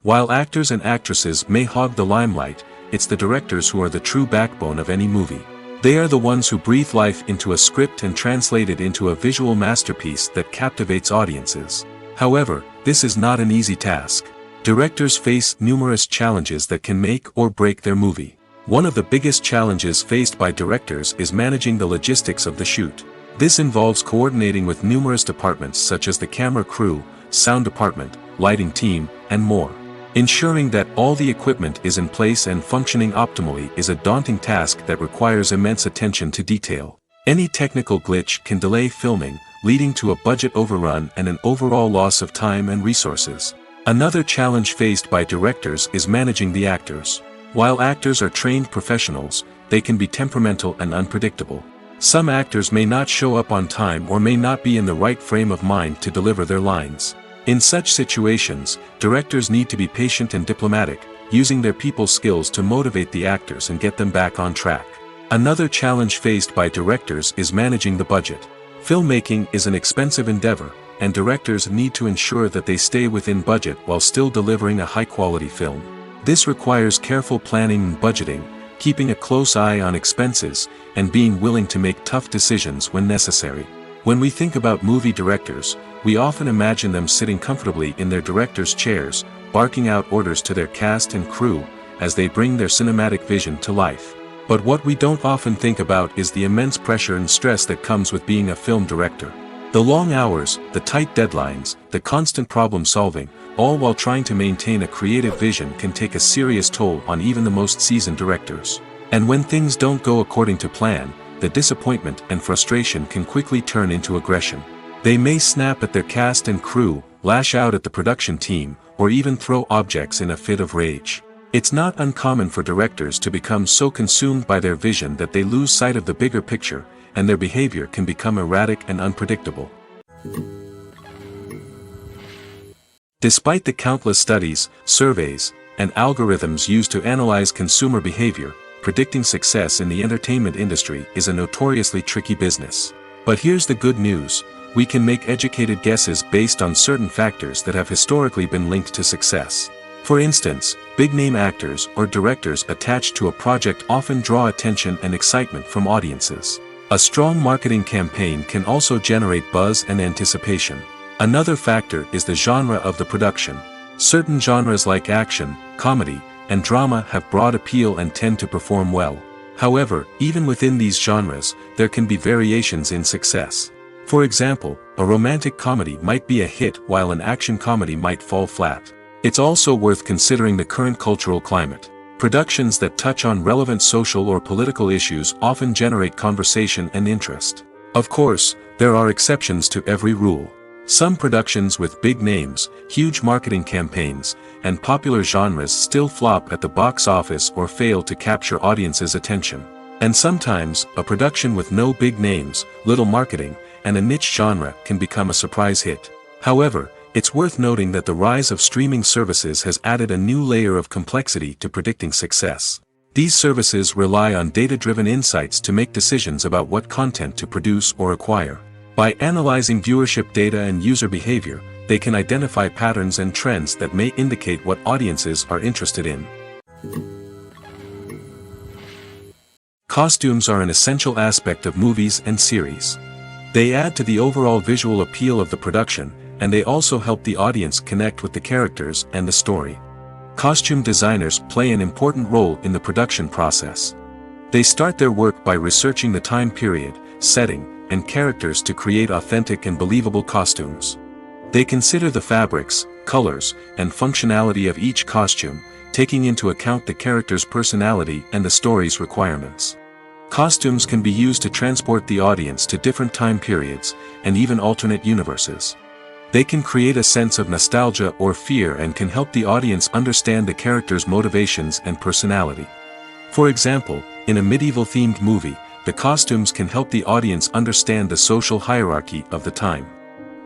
Speaker 1: While actors and actresses may hog the limelight, it's the directors who are the true backbone of any movie. They are the ones who breathe life into a script and translate it into a visual masterpiece that captivates audiences. However, this is not an easy task. Directors face numerous challenges that can make or break their movie. One of the biggest challenges faced by directors is managing the logistics of the shoot. This involves coordinating with numerous departments such as the camera crew, sound department, lighting team, and more. Ensuring that all the equipment is in place and functioning optimally is a daunting task that requires immense attention to detail. Any technical glitch can delay filming, leading to a budget overrun and an overall loss of time and resources. Another challenge faced by directors is managing the actors. While actors are trained professionals, they can be temperamental and unpredictable. Some actors may not show up on time or may not be in the right frame of mind to deliver their lines. In such situations, directors need to be patient and diplomatic, using their people skills to motivate the actors and get them back on track. Another challenge faced by directors is managing the budget. Filmmaking is an expensive endeavor, and directors need to ensure that they stay within budget while still delivering a high-quality film. This requires careful planning and budgeting, keeping a close eye on expenses, and being willing to make tough decisions when necessary. When we think about movie directors, we often imagine them sitting comfortably in their director's chairs, barking out orders to their cast and crew, as they bring their cinematic vision to life. But what we don't often think about is the immense pressure and stress that comes with being a film director. The long hours, the tight deadlines, the constant problem solving, all while trying to maintain a creative vision can take a serious toll on even the most seasoned directors. And when things don't go according to plan, the disappointment and frustration can quickly turn into aggression. They may snap at their cast and crew, lash out at the production team, or even throw objects in a fit of rage. It's not uncommon for directors to become so consumed by their vision that they lose sight of the bigger picture, and their behavior can become erratic and unpredictable. Despite the countless studies, surveys, and algorithms used to analyze consumer behavior, predicting success in the entertainment industry is a notoriously tricky business. But here's the good news: we can make educated guesses based on certain factors that have historically been linked to success. For instance, big-name actors or directors attached to a project often draw attention and excitement from audiences. A strong marketing campaign can also generate buzz and anticipation. Another factor is the genre of the production. Certain genres like action, comedy, and drama have broad appeal and tend to perform well. However, even within these genres, there can be variations in success. For example, a romantic comedy might be a hit while an action comedy might fall flat. It's also worth considering the current cultural climate. Productions that touch on relevant social or political issues often generate conversation and interest. Of course, there are exceptions to every rule. Some productions with big names, huge marketing campaigns, and popular genres still flop at the box office or fail to capture audiences' attention. And sometimes, a production with no big names, little marketing, and a niche genre can become a surprise hit. However, it's worth noting that the rise of streaming services has added a new layer of complexity to predicting success. These services rely on data-driven insights to make decisions about what content to produce or acquire. By analyzing viewership data and user behavior, they can identify patterns and trends that may indicate what audiences are interested in. Costumes are an essential aspect of movies and series. They add to the overall visual appeal of the production, and they also help the audience connect with the characters and the story. Costume designers play an important role in the production process. They start their work by researching the time period, setting, and characters to create authentic and believable costumes. They consider the fabrics, colors, and functionality of each costume, taking into account the character's personality and the story's requirements. Costumes can be used to transport the audience to different time periods, and even alternate universes. They can create a sense of nostalgia or fear and can help the audience understand the character's motivations and personality. For example, in a medieval-themed movie, the costumes can help the audience understand the social hierarchy of the time.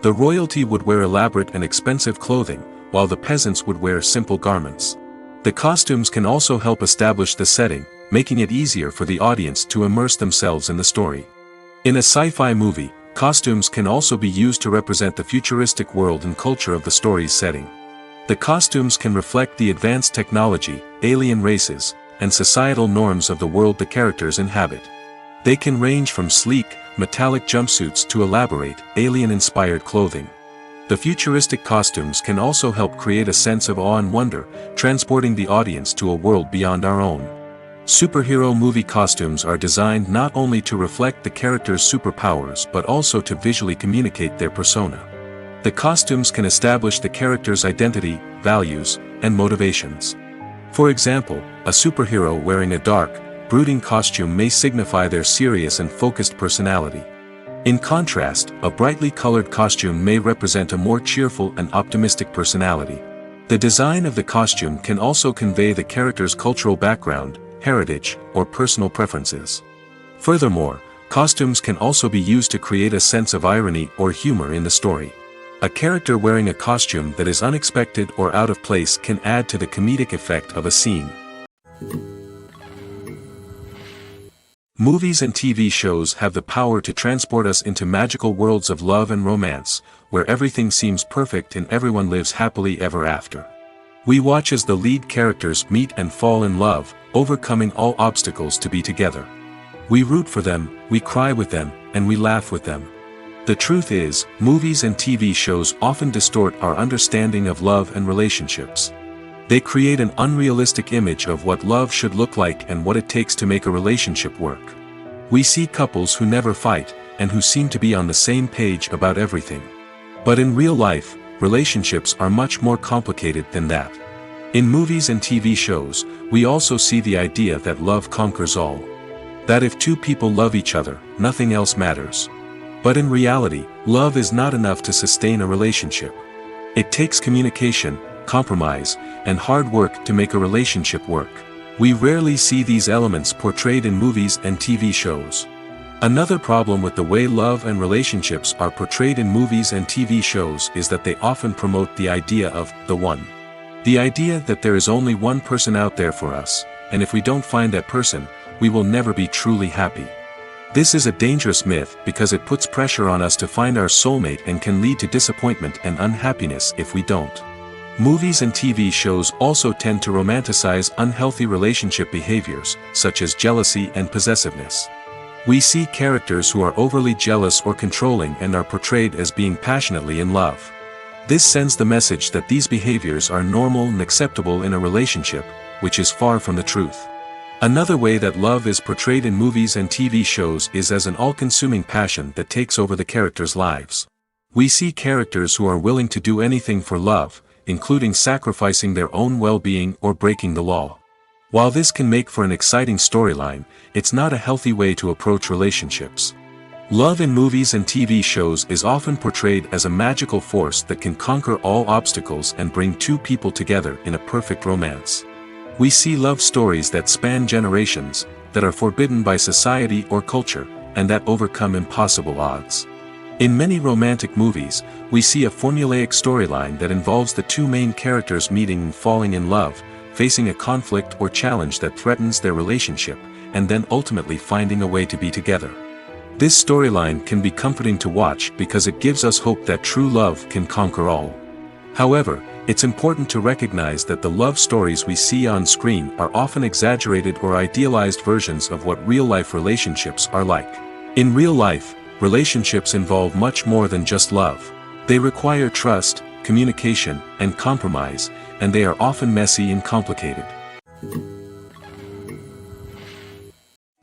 Speaker 1: The royalty would wear elaborate and expensive clothing, while the peasants would wear simple garments. The costumes can also help establish the setting, making it easier for the audience to immerse themselves in the story. In a sci-fi movie, costumes can also be used to represent the futuristic world and culture of the story's setting. The costumes can reflect the advanced technology, alien races, and societal norms of the world the characters inhabit. They can range from sleek, metallic jumpsuits to elaborate, alien-inspired clothing. The futuristic costumes can also help create a sense of awe and wonder, transporting the audience to a world beyond our own. Superhero movie costumes are designed not only to reflect the character's superpowers but also to visually communicate their persona. The costumes can establish the character's identity, values, and motivations. For example, a superhero wearing a dark, brooding costume may signify their serious and focused personality. In contrast, a brightly colored costume may represent a more cheerful and optimistic personality. The design of the costume can also convey the character's cultural background, heritage, or personal preferences. Furthermore, costumes can also be used to create a sense of irony or humor in the story. A character wearing a costume that is unexpected or out of place can add to the comedic effect of a scene. Movies and TV shows have the power to transport us into magical worlds of love and romance, where everything seems perfect and everyone lives happily ever after. We watch as the lead characters meet and fall in love, overcoming all obstacles to be together. We root for them, we cry with them, and we laugh with them. The truth is, movies and TV shows often distort our understanding of love and relationships. They create an unrealistic image of what love should look like and what it takes to make a relationship work. We see couples who never fight, and who seem to be on the same page about everything. But in real life, relationships are much more complicated than that. In movies and TV shows, we also see the idea that love conquers all. That if two people love each other, nothing else matters. But in reality, love is not enough to sustain a relationship. It takes communication, compromise, and hard work to make a relationship work. We rarely see these elements portrayed in movies and TV shows. Another problem with the way love and relationships are portrayed in movies and TV shows is that they often promote the idea of the one. The idea that there is only one person out there for us, and if we don't find that person, we will never be truly happy. This is a dangerous myth because it puts pressure on us to find our soulmate and can lead to disappointment and unhappiness if we don't. Movies and TV shows also tend to romanticize unhealthy relationship behaviors, such as jealousy and possessiveness. We see characters who are overly jealous or controlling and are portrayed as being passionately in love. This sends the message that these behaviors are normal and acceptable in a relationship, which is far from the truth. Another way that love is portrayed in movies and TV shows is as an all-consuming passion that takes over the characters' lives. We see characters who are willing to do anything for love, including sacrificing their own well-being or breaking the law. While this can make for an exciting storyline, it's not a healthy way to approach relationships. Love in movies and TV shows is often portrayed as a magical force that can conquer all obstacles and bring two people together in a perfect romance. We see love stories that span generations, that are forbidden by society or culture, and that overcome impossible odds. In many romantic movies, we see a formulaic storyline that involves the two main characters meeting and falling in love, facing a conflict or challenge that threatens their relationship, and then ultimately finding a way to be together. This storyline can be comforting to watch because it gives us hope that true love can conquer all. However, it's important to recognize that the love stories we see on screen are often exaggerated or idealized versions of what real-life relationships are like. In real life, relationships involve much more than just love. They require trust, communication, and compromise, and they are often messy and complicated.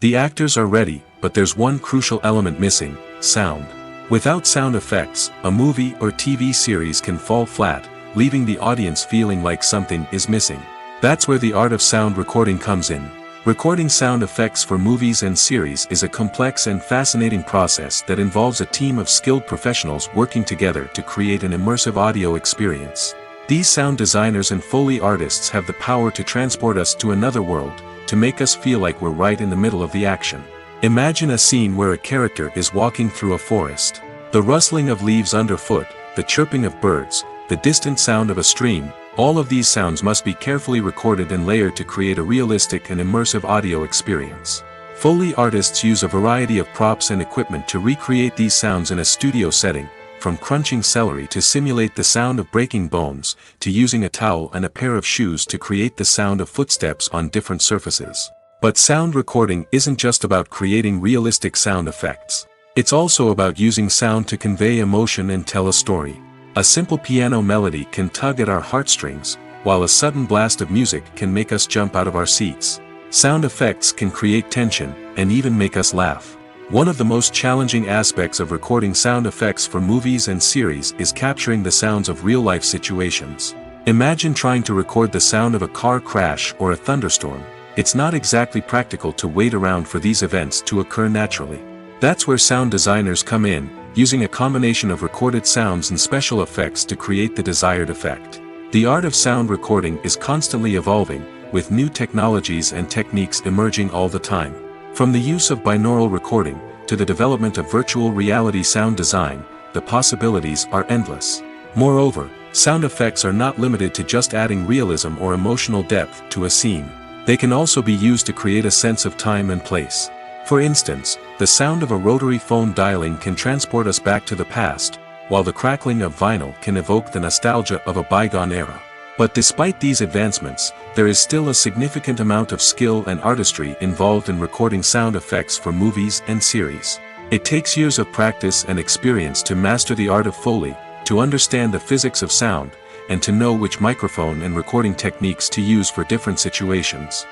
Speaker 1: The actors are ready, but there's one crucial element missing: sound. Without sound effects, a movie or TV series can fall flat, leaving the audience feeling like something is missing. That's where the art of sound recording comes in. Recording sound effects for movies and series is a complex and fascinating process that involves a team of skilled professionals working together to create an immersive audio experience. These sound designers and Foley artists have the power to transport us to another world, to make us feel like we're right in the middle of the action. Imagine a scene where a character is walking through a forest. The rustling of leaves underfoot, the chirping of birds, the distant sound of a stream, all of these sounds must be carefully recorded and layered to create a realistic and immersive audio experience. Foley artists use a variety of props and equipment to recreate these sounds in a studio setting, from crunching celery to simulate the sound of breaking bones, to using a towel and a pair of shoes to create the sound of footsteps on different surfaces. But sound recording isn't just about creating realistic sound effects. It's also about using sound to convey emotion and tell a story. A simple piano melody can tug at our heartstrings, while a sudden blast of music can make us jump out of our seats. Sound effects can create tension, and even make us laugh. One of the most challenging aspects of recording sound effects for movies and series is capturing the sounds of real-life situations. Imagine trying to record the sound of a car crash or a thunderstorm. It's not exactly practical to wait around for these events to occur naturally. That's where sound designers come in, using a combination of recorded sounds and special effects to create the desired effect. The art of sound recording is constantly evolving, with new technologies and techniques emerging all the time. From the use of binaural recording, to the development of virtual reality sound design, the possibilities are endless. Moreover, sound effects are not limited to just adding realism or emotional depth to a scene. They can also be used to create a sense of time and place. For instance, the sound of a rotary phone dialing can transport us back to the past, while the crackling of vinyl can evoke the nostalgia of a bygone era. But despite these advancements, there is still a significant amount of skill and artistry involved in recording sound effects for movies and series. It takes years of practice and experience to master the art of Foley, to understand the physics of sound, and to know which microphone and recording techniques to use for different situations.